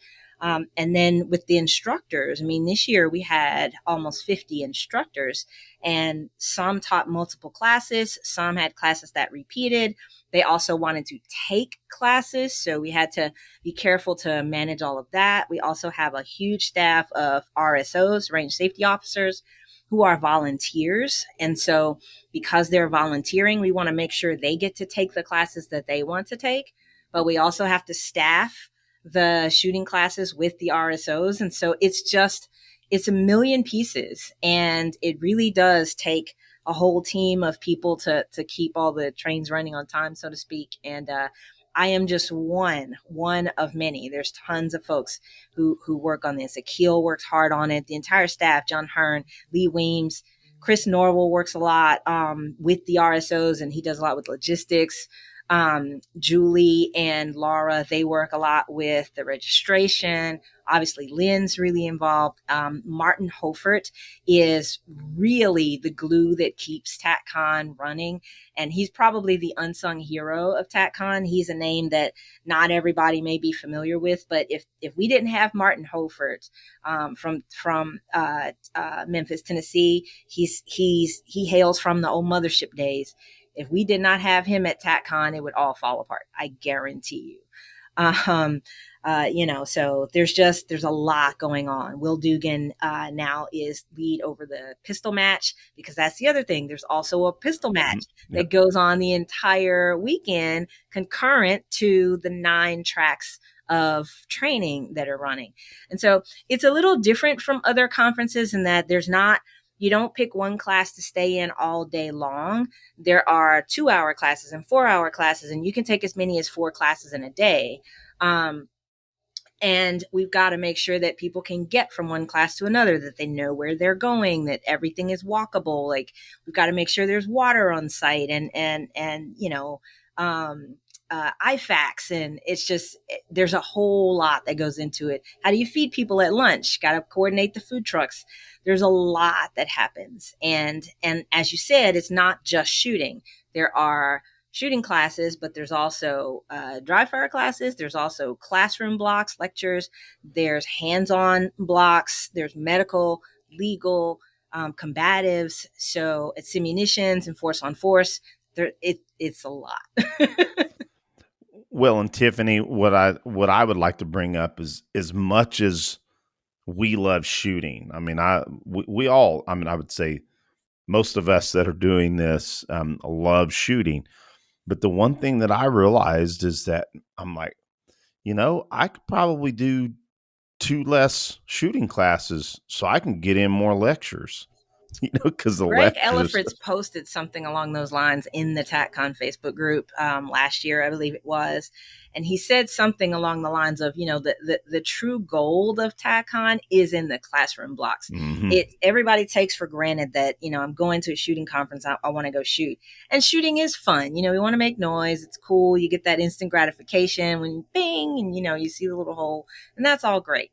And then with the instructors, I mean, this year we had almost 50 instructors, and some taught multiple classes. Some had classes that repeated. They also wanted to take classes, so we had to be careful to manage all of that. We also have a huge staff of RSOs, range safety officers, who are volunteers. And so because they're volunteering, we want to make sure they get to take the classes that they want to take. But we also have to staff the shooting classes with the RSOs. And so it's a million pieces. And it really does take a whole team of people to keep all the trains running on time, so to speak. And I am just one of many. There's tons of folks who work on this. Akil works hard on it. The entire staff, John Hearn, Lee Weems, Chris Norwell works a lot with the RSOs, and he does a lot with logistics. Julie and Laura, they work a lot with the registration. Obviously, Lynn's really involved. Martin Hofert is really the glue that keeps Tac-Con running. And he's probably the unsung hero of Tac-Con. He's a name that not everybody may be familiar with. But if we didn't have Martin Hofert from Memphis, Tennessee, he hails from the old mothership days. If we did not have him at Tac-Con, it would all fall apart. I guarantee you. So there's a lot going on. Will Dugan now is lead over the pistol match, because that's the other thing. There's also a pistol match that goes on the entire weekend, concurrent to the 9 tracks of training that are running. And so it's a little different from other conferences in that you don't pick one class to stay in all day long. There are 2-hour classes and 4-hour classes, and you can take as many as 4 classes in a day. And we've got to make sure that people can get from one class to another, that they know where they're going, that everything is walkable. Like, we've got to make sure there's water on site and IFACs, and there's a whole lot that goes into it. How do you feed people at lunch? Got to coordinate the food trucks. There's a lot that happens. And as you said, it's not just shooting. There are shooting classes, but there's also dry fire classes. There's also classroom blocks, lectures. There's hands-on blocks. There's medical, legal, combatives. So it's simunitions and force on force. It's a lot.
Well, and Tiffany, what I would like to bring up is, as much as we love shooting. I mean, we all. I mean, I would say most of us that are doing this love shooting. But the one thing that I realized is that I'm like, I could probably do 2 less shooting classes so I can get in more lectures. Because the
Greg
lectures.
Ellifritz posted something along those lines in the Tac-Con Facebook group last year, I believe it was. And he said something along the lines of, the true gold of Tac-Con is in the classroom blocks.
Mhm.
Everybody takes for granted that, I'm going to a shooting conference. I want to go shoot. And shooting is fun. We want to make noise. It's cool. You get that instant gratification when you bing and, you see the little hole. And that's all great.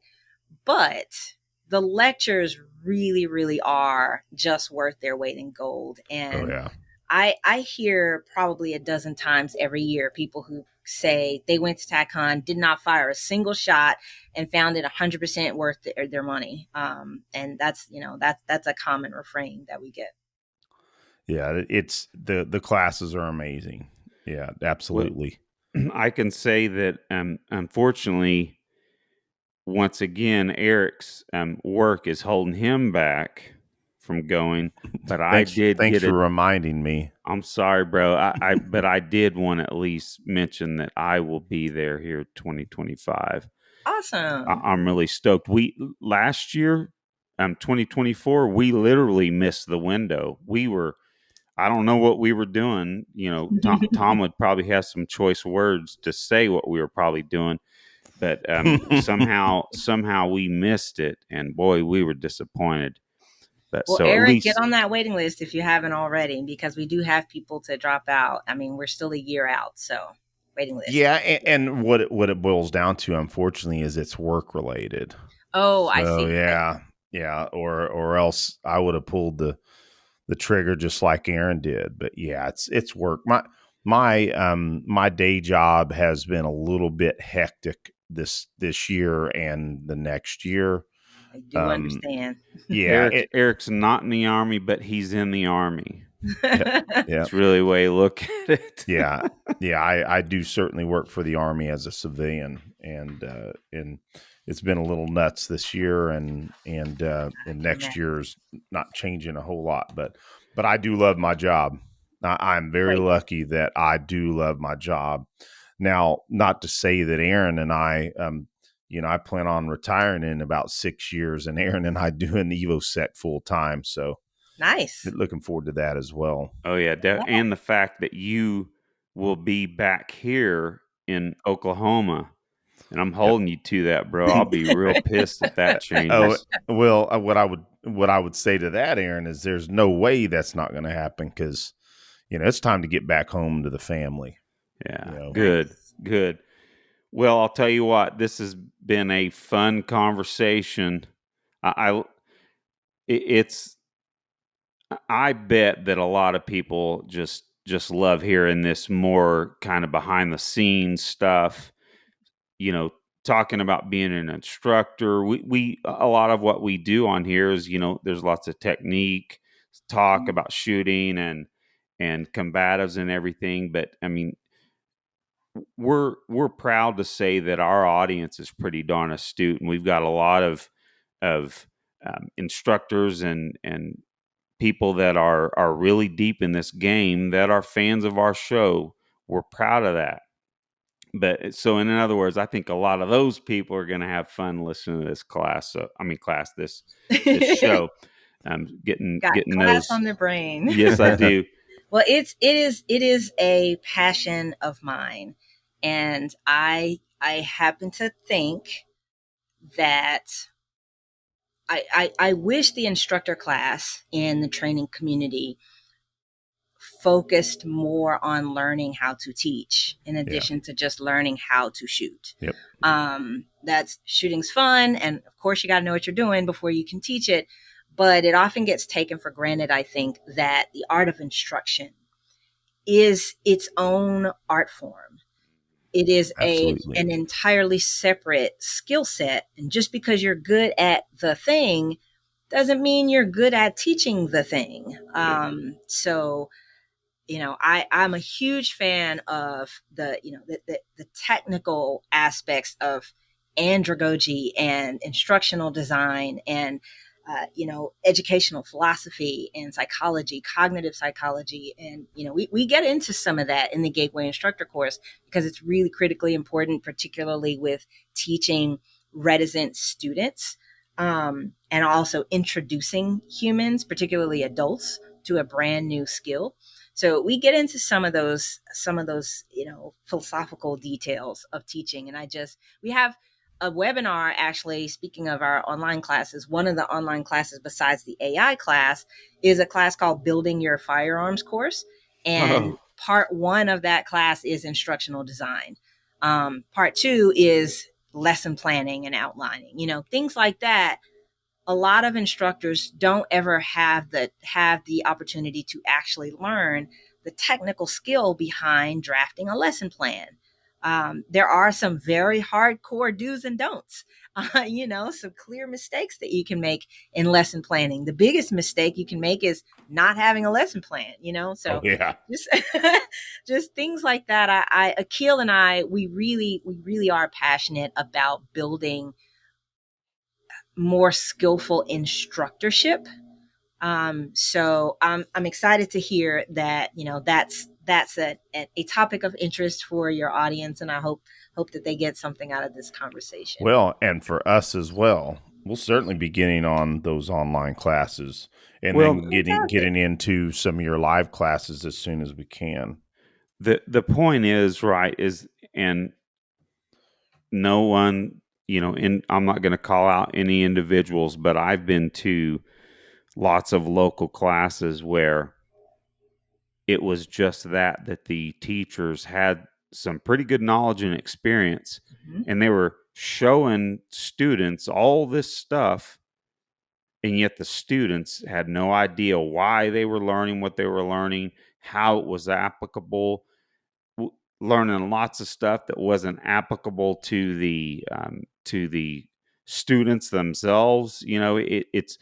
But the lectures really, really are just worth their weight in gold.
Oh
And
yeah.
I hear probably a dozen times every year people who say they went to Tac-Con, did not fire a single shot, and found it 100% worth their money. And that's that's a common refrain that we get.
Yeah, it's the classes are amazing. Yeah,
Well,
absolutely.
I can say that unfortunately, once again, Eric's work is holding him back from going. But I did
Thanks
get
for
a.
reminding me.
I'm sorry, bro. But I did want to at least mention that I will be there here 2025.
Awesome.
I'm really stoked. We last year, 2024, we literally missed the window. I don't know what we were doing. Tom would probably have some choice words to say what we were probably doing, but somehow we missed it, and boy, we were disappointed. But
Well,
so at
Eric, get
least,
on that waiting list if you haven't already, because we do have people to drop out. I mean, we're still a year out, so waiting list.
Yeah, and what it boils down to, unfortunately, is it's work related.
Oh, I
So
see. I
yeah,
see.
yeah, or else I would have pulled the trigger just like Aaron did. But yeah, it's work. My day job has been a little bit hectic this year and the next year.
I do
Um,
understand.
yeah, it,
Eric's not in the army, but he's in the army.
yeah, yeah,
It's really the way you look at it.
yeah, yeah. I do certainly work for the Army as a civilian, and it's been a little nuts this year,
I
and
can
next
imagine.
year's not changing a whole lot, but I do love my job. I'm very
Great.
lucky that I do love my job. Now, not to say that Aaron and I, I plan on retiring in about 6 years, and Aaron and I do an EvoSec full time, so
Nice.
looking forward to that as well.
Oh yeah,
Yeah.
and the fact that you will be back here in Oklahoma, and I'm
Yep.
holding you to that, bro. I'll be real pissed if that
Oh,
changes.
well, what I would say to that, Aaron, is there's no way that's not going to happen, because it's time to get back home to the family. You
Yeah,
know,
good,
Nice.
good. Well, I'll tell you what, this has been a fun conversation. I it's I bet that a lot of people just love hearing this more kind of behind the scenes stuff. You know, talking about being an instructor. We a lot of what we do on here is, there's lots of technique, talk about shooting and combatives and everything. But I mean, we're proud to say that our audience is pretty darn astute, and we've got a lot of instructors and people that are really deep in this game that are fans of our show. We're proud of that. But so, in other words, I think a lot of those people are going to have fun listening to this class. So, I mean, this show.
Got
Getting
class
those.
on the brain.
Yes, I do.
Well, it is a passion of mine, and I happen to think that I wish the instructor class in the training community focused more on learning how to teach in
yeah,
addition to just learning how to shoot.
yep,
That's shooting's fun, and of course you got to know what you're doing before you can teach it. But it often gets taken for granted, I think, that the art of instruction is its own art form. It is
absolutely,
an entirely separate skill set, and just because you're good at the thing doesn't mean you're good at teaching the thing.
Yep.
So I'm a huge fan of the technical aspects of andragogy and instructional design and educational philosophy and psychology, cognitive psychology. And, we get into some of that in the Gateway Instructor course because it's really critically important, particularly with teaching reticent students, and also introducing humans, particularly adults, to a brand new skill. So we get into some of those, philosophical details of teaching. And we have a webinar, actually, speaking of our online classes. One of the online classes besides the AI class is a class called Building Your Firearms course. And
Oh.
part one of that class is instructional design. Part two is lesson planning and outlining, things like that. A lot of instructors don't ever have the opportunity to actually learn the technical skill behind drafting a lesson plan. There are some very hardcore do's and don'ts, some clear mistakes that you can make in lesson planning. The biggest mistake you can make is not having a lesson plan,
Oh
so
yeah.
just just things like that. Akil and I, we really are passionate about building more skillful instructorship. So I'm excited to hear that, that's a topic of interest for your audience, and I hope that they get something out of this conversation.
Well, and for us as well, we'll certainly be getting on those online classes and
Well,
then
Fantastic.
getting into some of your live classes as soon as we can.
the point is, right, is, and no one, and I'm not going to call out any individuals, but I've been to lots of local classes where it was just that the teachers had some pretty good knowledge and experience,
Mhm.
and they were showing students all this stuff, and yet the students had no idea why they were learning what they were learning, how it was applicable, learning lots of stuff that wasn't applicable to the students themselves. It's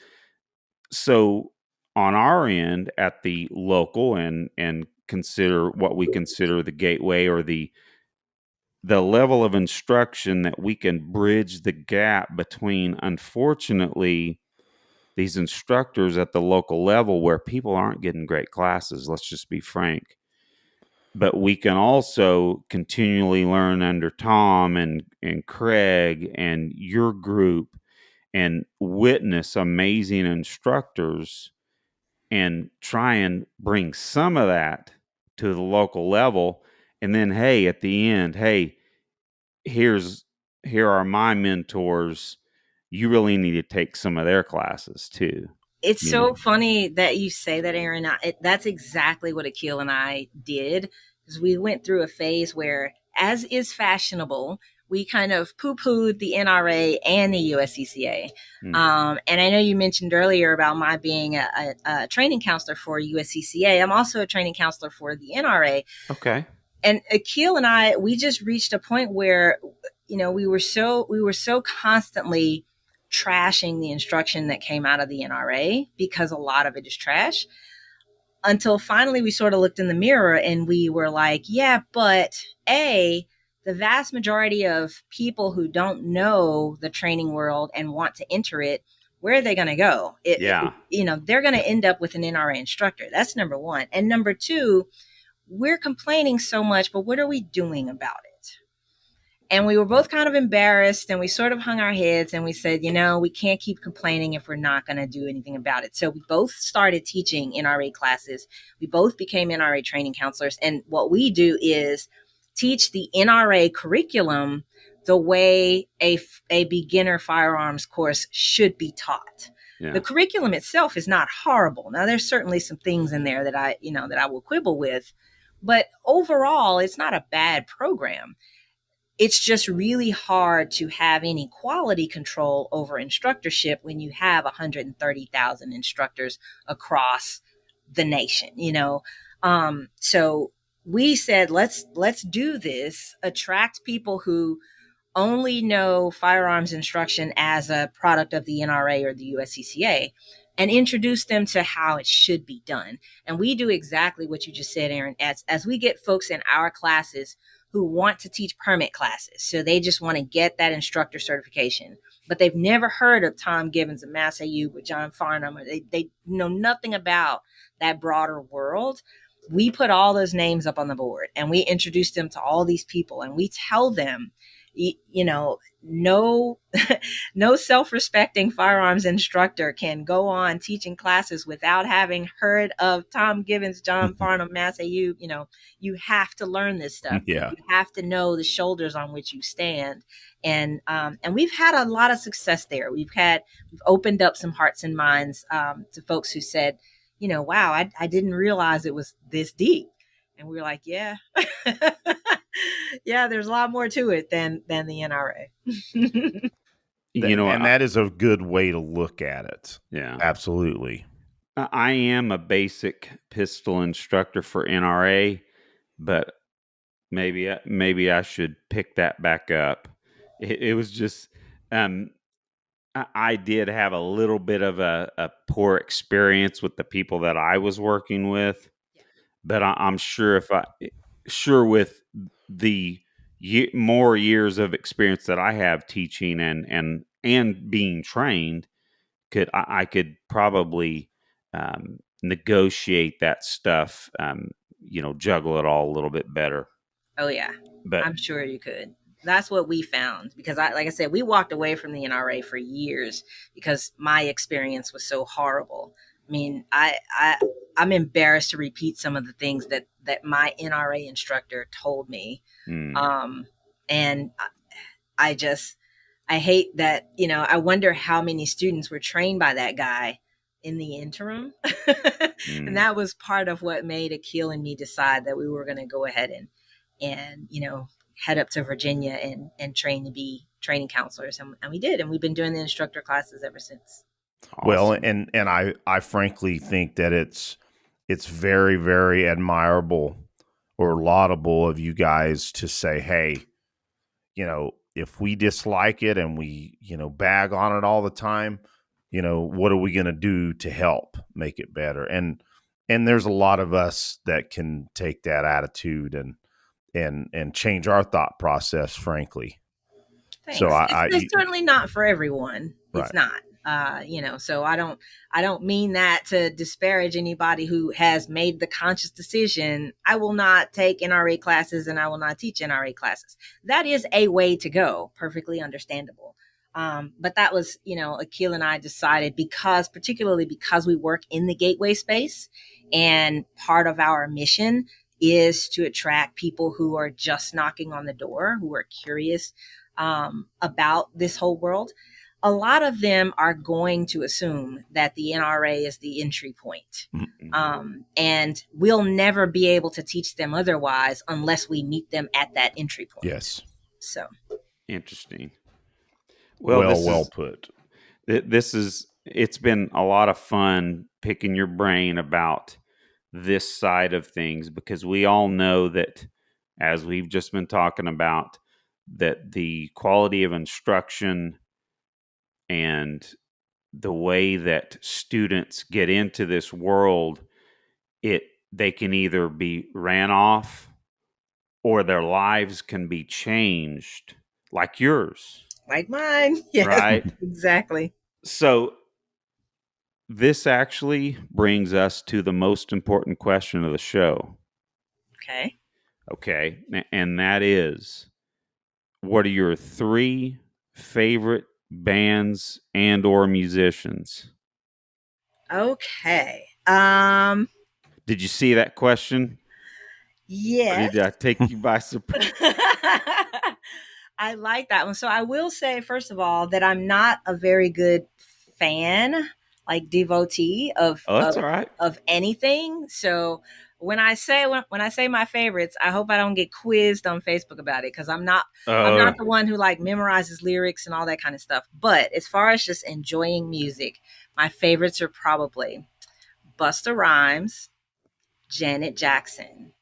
so on our end at the local and consider what we consider the gateway, or the level of instruction that we can bridge the gap between, unfortunately, these instructors at the local level where people aren't getting great classes. Let's just be frank. But we can also continually learn under Tom and Craig and your group, and witness amazing instructors and try and bring some of that to the local level. And then, hey, at the end, hey, here are my mentors. You really need to take some of their classes too.
It's
You know,
so funny that you say that, Aaron. That's exactly what Akil and I did, because we went through a phase where, as is fashionable, we kind of poo-pooed the NRA and the USCCA.
Hmm.
And I know you mentioned earlier about my being a training counselor for USCCA. I'm also a training counselor for the NRA.
Okay.
And Akil and I, we just reached a point where, we were so constantly trashing the instruction that came out of the NRA, because a lot of it is trash, until finally we sort of looked in the mirror and we were like, yeah, but the vast majority of people who don't know the training world and want to enter it, where are they going to go?
Yeah.
They're going to end up with an NRA instructor. That's number one. And number two, we're complaining so much, but what are we doing about it? And we were both kind of embarrassed, and we sort of hung our heads and we said, we can't keep complaining if we're not going to do anything about it. So we both started teaching NRA classes. We both became NRA training counselors. And what we do is teach the NRA curriculum the way a beginner firearms course should be taught.
Yeah.
The curriculum itself is not horrible. Now, there's certainly some things in there that I will quibble with, but overall, it's not a bad program. It's just really hard to have any quality control over instructorship when you have 130,000 instructors across the nation. So we said, let's do this, attract people who only know firearms instruction as a product of the NRA or the USCCA, and introduce them to how it should be done. And we do exactly what you just said, Aaron, as we get folks in our classes who want to teach permit classes. So they just want to get that instructor certification, but they've never heard of Tom Gibbons and Mass AU with John Farnham, or they know nothing about that broader world. We put all those names up on the board and we introduce them to all these people, and we tell them, no no self-respecting firearms instructor can go on teaching classes without having heard of Tom Gibbons, John Farnham, Mass AU. You have to learn this stuff.
Yeah.
You have to know the shoulders on which you stand. And we've had a lot of success there. We've opened up some hearts and minds to folks who said, wow, I didn't realize it was this deep. And we were like, yeah, yeah, there's a lot more to it than the NRA.
And that is a good way to look at it.
Yeah.
Absolutely.
I am a basic pistol instructor for NRA, but maybe I should pick that back up. It was just I did have a little bit of a poor experience with the people that I was working with, but I'm sure with the more years of experience that I have teaching and being trained, I could probably negotiate that stuff, juggle it all a little bit better.
Oh yeah,
But
I'm sure you could. That's what we found, because like I said, we walked away from the NRA for years because my experience was so horrible. I mean, I'm embarrassed to repeat some of the things that my NRA instructor told me. And I hate that, I wonder how many students were trained by that guy in the interim. And that was part of what made Akil and me decide that we were going to go ahead and head up to Virginia and train to be training counselors. And we did. And we've been doing the instructor classes ever since.
awesome.
Well, and I frankly think that it's very, very admirable or laudable of you guys to say, hey, if we dislike it and we, bag on it all the time, what are we going to do to help make it better? And there's a lot of us that can take that attitude and change our thought process, frankly.
Thanks.
So
It's certainly not for everyone.
Right.
It's not. So I don't mean that to disparage anybody who has made the conscious decision. I will not take NRA classes and I will not teach NRA classes. That is a way to go. Perfectly understandable. But that was, Akil and I decided, particularly because we work in the gateway space, and part of our mission is to attract people who are just knocking on the door, who are curious about this whole world. A lot of them are going to assume that the NRA is the entry point. And we'll never be able to teach them otherwise unless we meet them at that entry point.
Yes.
So
interesting.
Well put.
It's been a lot of fun picking your brain about this side of things, because we all know that, as we've just been talking about, that the quality of instruction and the way that students get into this world, they can either be ran off or their lives can be changed, like yours.
Like mine. Yes,
right?
Exactly.
So this actually brings us to the most important question of the show.
Okay.
And that is, what are your 3 favorite bands and or musicians?
Okay.
Did you see that question?
Yes.
Or did I take you by surprise?
I like that one. So I will say, first of all, that I'm not a very good fan, like devotee of
that's all right.
of anything. So when I say my favorites, I hope I don't get quizzed on Facebook about it, because I'm not the one who like memorizes lyrics and all that kind of stuff. But as far as just enjoying music, my favorites are probably Busta Rhymes, Janet Jackson,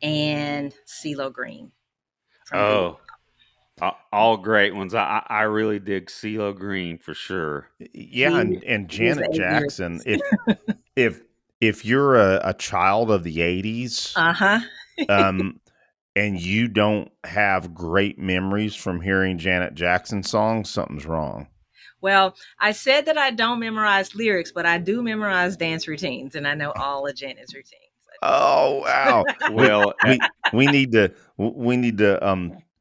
and CeeLo Green from Bebop.
All great ones. I really dig CeeLo Green for sure.
Yeah, and
He's
Janet
a
Jackson.
lyricist.
If if you're a child of the '80s,
Uh-huh.
um, and you don't have great memories from hearing Janet Jackson songs, something's wrong.
Well, I said that I don't memorize lyrics, but I do memorize dance routines, and I know all of Janet's routines.
Oh wow, we
Well,
we need to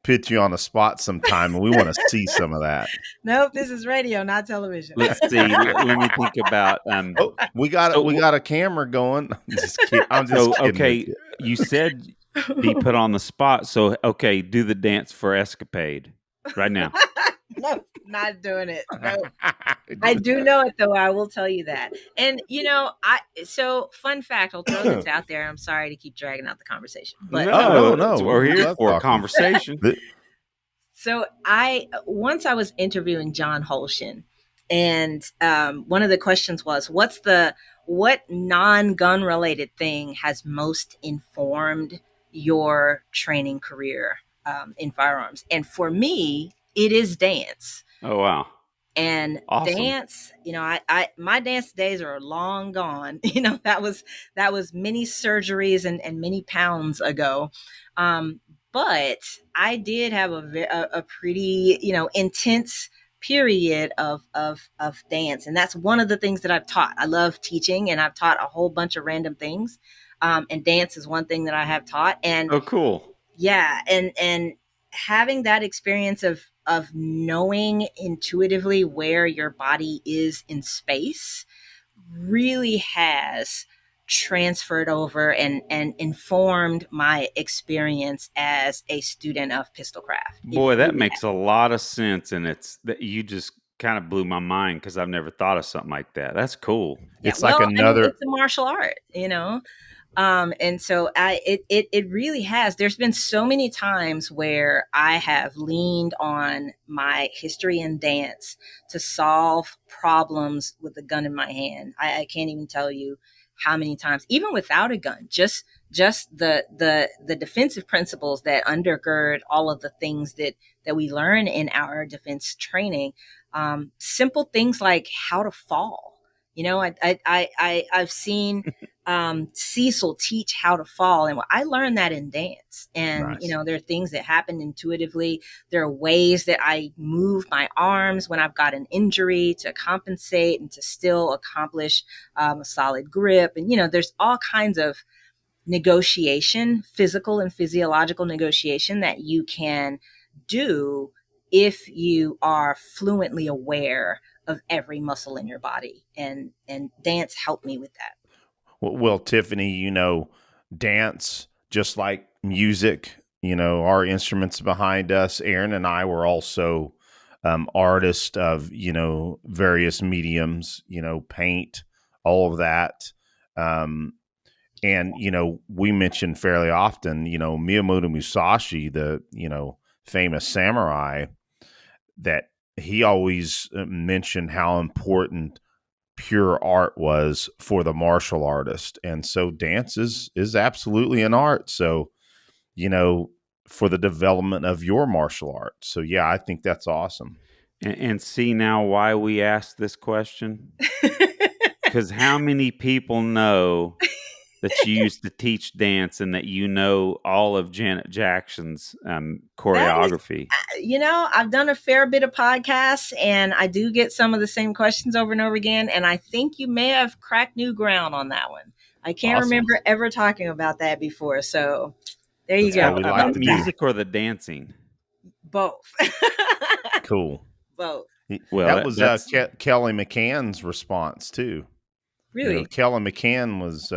put you on the spot sometime, and we want to see some of that.
Nope, this is radio, not television.
let's see. Let me think about.
Oh, we
So
got a camera going. I'm just kidding with
okay,
you.
you said be put on the spot. So okay, do the dance for Escapade right now.
No, not doing it. No. I do know it though. I will tell you that. And so fun fact, I'll throw this out there. I'm sorry to keep dragging out the conversation, but
Oh
No,
no,
that's what we're
we
here
love
for.
talking.
Conversation.
so once I was interviewing John Holshin, and one of the questions was, what non-gun related thing has most informed your training career in firearms? And for me, it is dance.
Oh wow,
And
awesome.
dance, I my dance days are long gone. That was many surgeries and many pounds ago. But I did have a pretty intense period of dance, and that's one of the things that I've taught. I love teaching, and I've taught a whole bunch of random things. And dance is one thing that I have taught. And
Oh cool.
yeah, and having that experience of knowing intuitively where your body is in space really has transferred over and informed my experience as a student of pistolcraft. It
Boy, that
really
makes a lot of sense, and it's that you just kind of blew my mind because I've never thought of something like that. That's cool.
Yeah,
It's like
well, I mean,
another.
it's a martial art. And so it really has. There's been so many times where I have leaned on my history in dance to solve problems with a gun in my hand. I can't even tell you how many times, even without a gun, just the defensive principles that undergird all of the things that we learn in our defense training. Simple things like how to fall. I've seen Cecil teach how to fall, and I learned that in dance. And
Nice.
there are things that happen intuitively. There are ways that I move my arms when I've got an injury to compensate and to still accomplish a solid grip. And there's all kinds of negotiation, physical and physiological negotiation that you can do if you are fluently aware of every muscle in your body. And dance helped me with that.
Well, Tiffany, dance, just like music, our instruments behind us. Aaron and I were also artists of, various mediums, paint, all of that. Um, and, we mention fairly often, Miyamoto Musashi, the, famous samurai, that he always mentioned how important pure art was for the martial artist. And so dance is absolutely an art. So, you know, for the development of your martial art. So yeah, I think that's awesome.
And see now why we asked this question? Because how many people know that you used to teach dance and that you know all of Janet Jackson's
That is,
choreography?
I've done a fair bit of podcasts, and I do get some of the same questions over and over again. And I think you may have cracked new ground on that one. I can't
Awesome.
remember ever talking about that before. So there you
That's
go.
what we like
About
to do.
music or the dancing?
Both.
Cool.
Both.
Well,
That was
that's
Kelly McCann's response too.
Really.
Kelly McCann was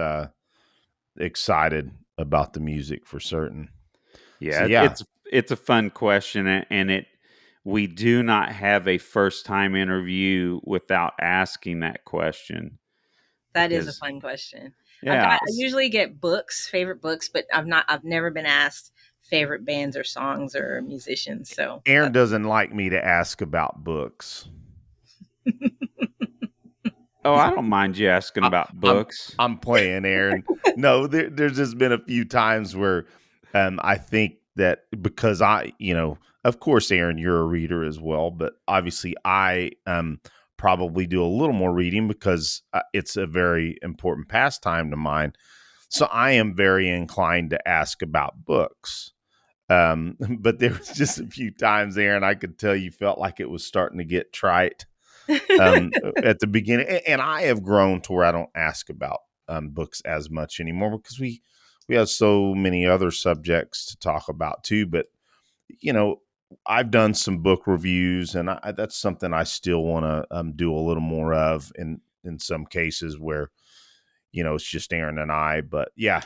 excited about the music for certain. So
yeah,
yeah,
it's a fun question, and it we do not have a first time interview without asking that question
That is a
because
fun question.
yeah,
I usually get favorite books, but I've never been asked favorite bands or songs or musicians. So
Aaron doesn't like me to ask about books.
oh, I don't mind you asking
I,
about
I'm
books.
I'm playing, Aaron. No, there's just been a few times where I think that because of course, Aaron, you're a reader as well, but obviously I probably do a little more reading because it's a very important pastime to mine. So I am very inclined to ask about books. But there was just a few times, Aaron, I could tell you felt like it was starting to get trite at the beginning. And I have grown to where I don't ask about books as much anymore because we have so many other subjects to talk about too. But, you know, I've done some book reviews, and that's something I still want to do a little more of in some cases where, you know, it's just Aaron and I. But yeah,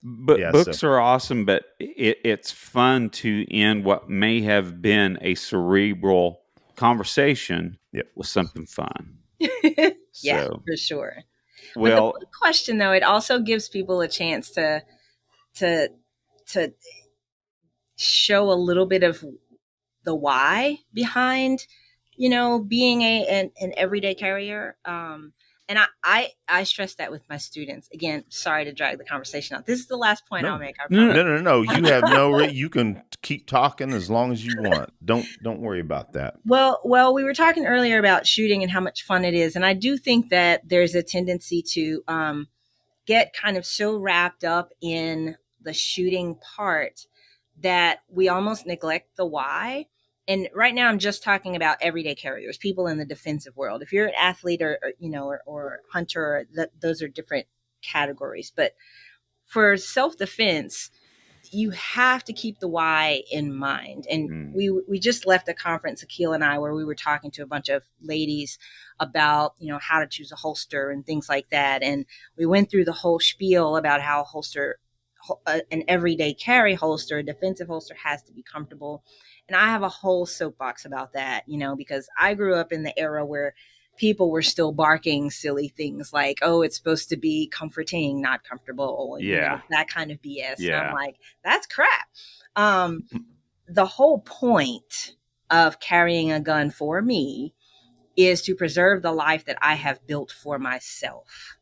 But
yeah. So
books are awesome, but it's fun to end what may have been a cerebral conversation
yep.
with something fun.
Yeah,
So,
for sure. With the
well,
book question, though, it also gives people a chance to to to show a little bit of the why behind, being an everyday carrier. And I stress that with my students. Again, sorry to drag the conversation out. This is the last point I'll
No,
make. I
no,
promise.
no. You have you can keep talking as long as you want. Don't worry about that.
Well, we were talking earlier about shooting and how much fun it is, and I do think that there's a tendency to get kind of so wrapped up in the shooting part that we almost neglect the why. And right now, I'm just talking about everyday carriers, people in the defensive world. If you're an athlete or hunter, those are different categories. But for self defense, you have to keep the why in mind. And we just left a conference, Akil and I, where we were talking to a bunch of ladies about, how to choose a holster and things like that. And we went through the whole spiel about how an everyday carry holster, a defensive holster, has to be comfortable. And I have a whole soapbox about that, because I grew up in the era where people were still barking silly things like, oh, it's supposed to be comforting, not comfortable, and
yeah,
that kind of BS. And I'm
yeah,
like, that's crap. The whole point of carrying a gun for me is to preserve the life that I have built for myself.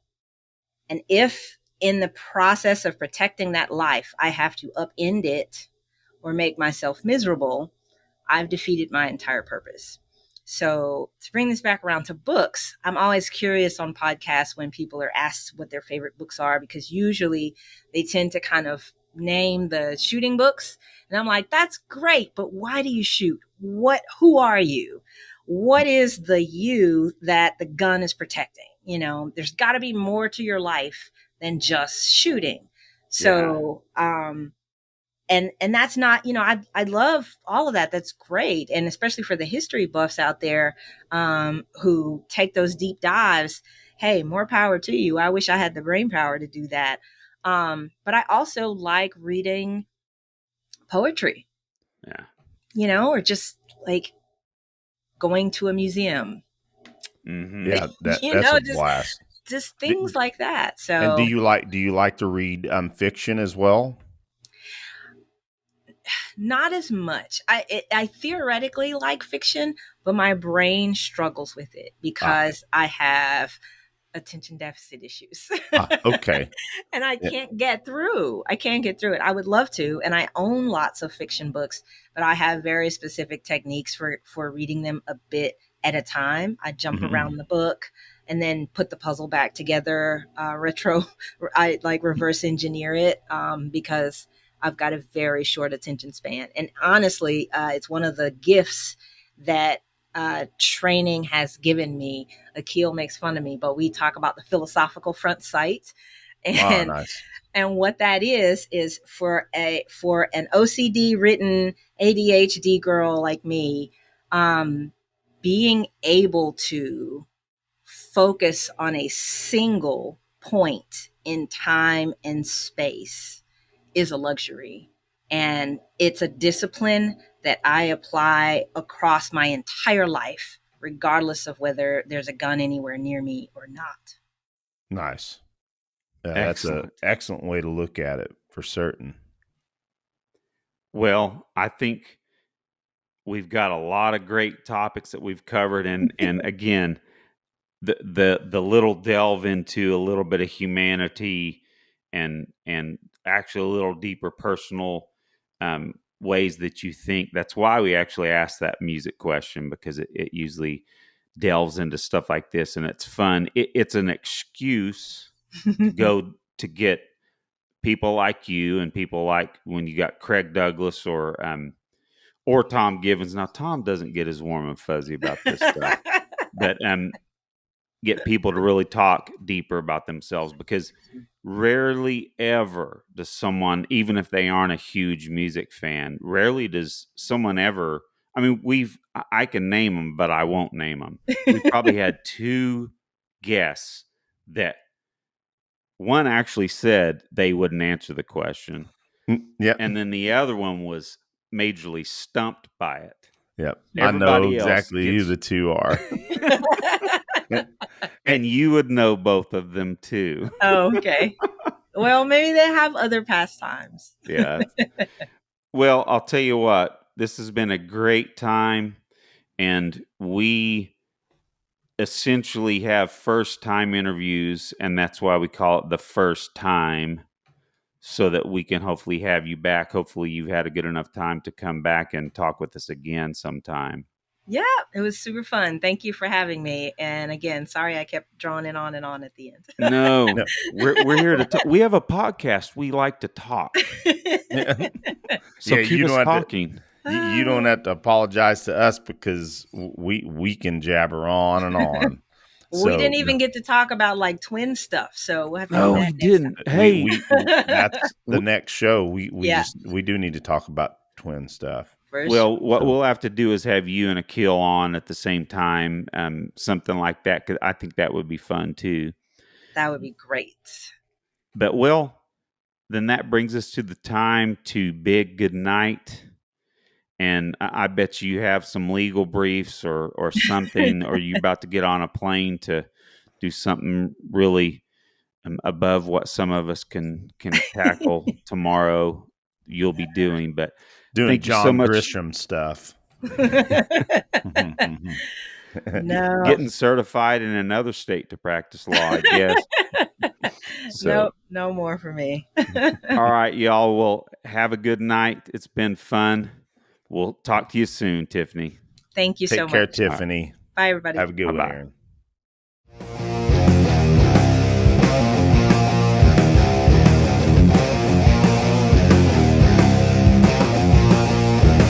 And if in the process of protecting that life, I have to upend it or make myself miserable, I've defeated my entire purpose. So to bring this back around to books, I'm always curious on podcasts when people are asked what their favorite books are, because usually they tend to kind of name the shooting books. And I'm like, that's great, but why do you shoot? Who are you? What is the you that the gun is protecting? There's got to be more to your life than just shooting. So, and that's not, I love all of that. That's great. And especially for the history buffs out there who take those deep dives. Hey, more power to you. I wish I had the brain power to do that. But I also like reading poetry, or just like going to a museum.
Yeah,
you
that's
know,
a
just
blast.
just things like that.
And
So
do you like to read fiction as well?
not as much. I theoretically like fiction, but my brain struggles with it
Ah,
because I have attention deficit issues.
okay.
And I
Yeah.
can't get through. I can't get through it. I would love to, and I own lots of fiction books, but I have very specific techniques for reading them a bit at a time. I jump around the book and then put the puzzle back together. I like reverse engineer it because I've got a very short attention span. And honestly, it's one of the gifts that training has given me. Akil makes fun of me, but we talk about the philosophical front sight.
Ah,
And
nice.
and what that is for an OCD ridden ADHD girl like me, being able to focus on a single point in time and space is a luxury. And it's a discipline that I apply across my entire life, regardless of whether there's a gun anywhere near me or not.
Nice. That's a
excellent.
excellent way to look at it for certain.
Well, I think we've got a lot of great topics that we've covered, and again, the little delve into a little bit of humanity and actually a little deeper personal ways that you think. That's why we actually ask that music question, because it usually delves into stuff like this, and it's fun. It's an excuse to go to get people like you and people like when you got Craig Douglas or Tom Givens. Now, Tom doesn't get as warm and fuzzy about this stuff, but get people to really talk deeper about themselves, because rarely ever does someone, even if they aren't a huge music fan, rarely does someone ever, I mean, I can name them, but I won't name them. We've probably had 2 guests that one actually said they wouldn't answer the question.
Yep.
And then the other one was majorly stumped by it.
Yep.
Everybody
I know exactly who the 2 are.
And you would know both of them too.
Oh, okay. Well, maybe they have other pastimes.
Yeah. Well, I'll tell you what, this has been a great time, and we essentially have first time interviews, and that's why we call it the first time, so that we can hopefully have you back. Hopefully you've had a good enough time to come back and talk with us again sometime.
Yeah, it was super fun. Thank you for having me. And again, sorry I kept drawing it on and on at the end.
No, we're here to talk. We have a podcast. We like to talk. So keep us talking.
You don't have to apologize to us, because we can jabber on and on.
We didn't even get to talk about like twin stuff, so we'll have to.
No, we didn't.
Time.
Hey,
that's the next show. We do need to talk about twin stuff.
Well, what we'll have to do is have you and Akil on at the same time, something like that, because I think that would be fun too.
That would be great.
But well, then that brings us to the time to bid goodnight. And I bet you have some legal briefs or something, or you about to get on a plane to do something really above what some of us can tackle tomorrow. You'll be doing, but
doing
John so much.
Grisham stuff.
No,
getting certified in another state to practice law, I guess.
So, no more for me.
All right, y'all. Well, have a good night. It's been fun. We'll talk to you soon, Tiffany.
Thank you so much.
Take care, Tiffany.
Bye, everybody.
Have a good one,
Bye-bye.
Aaron.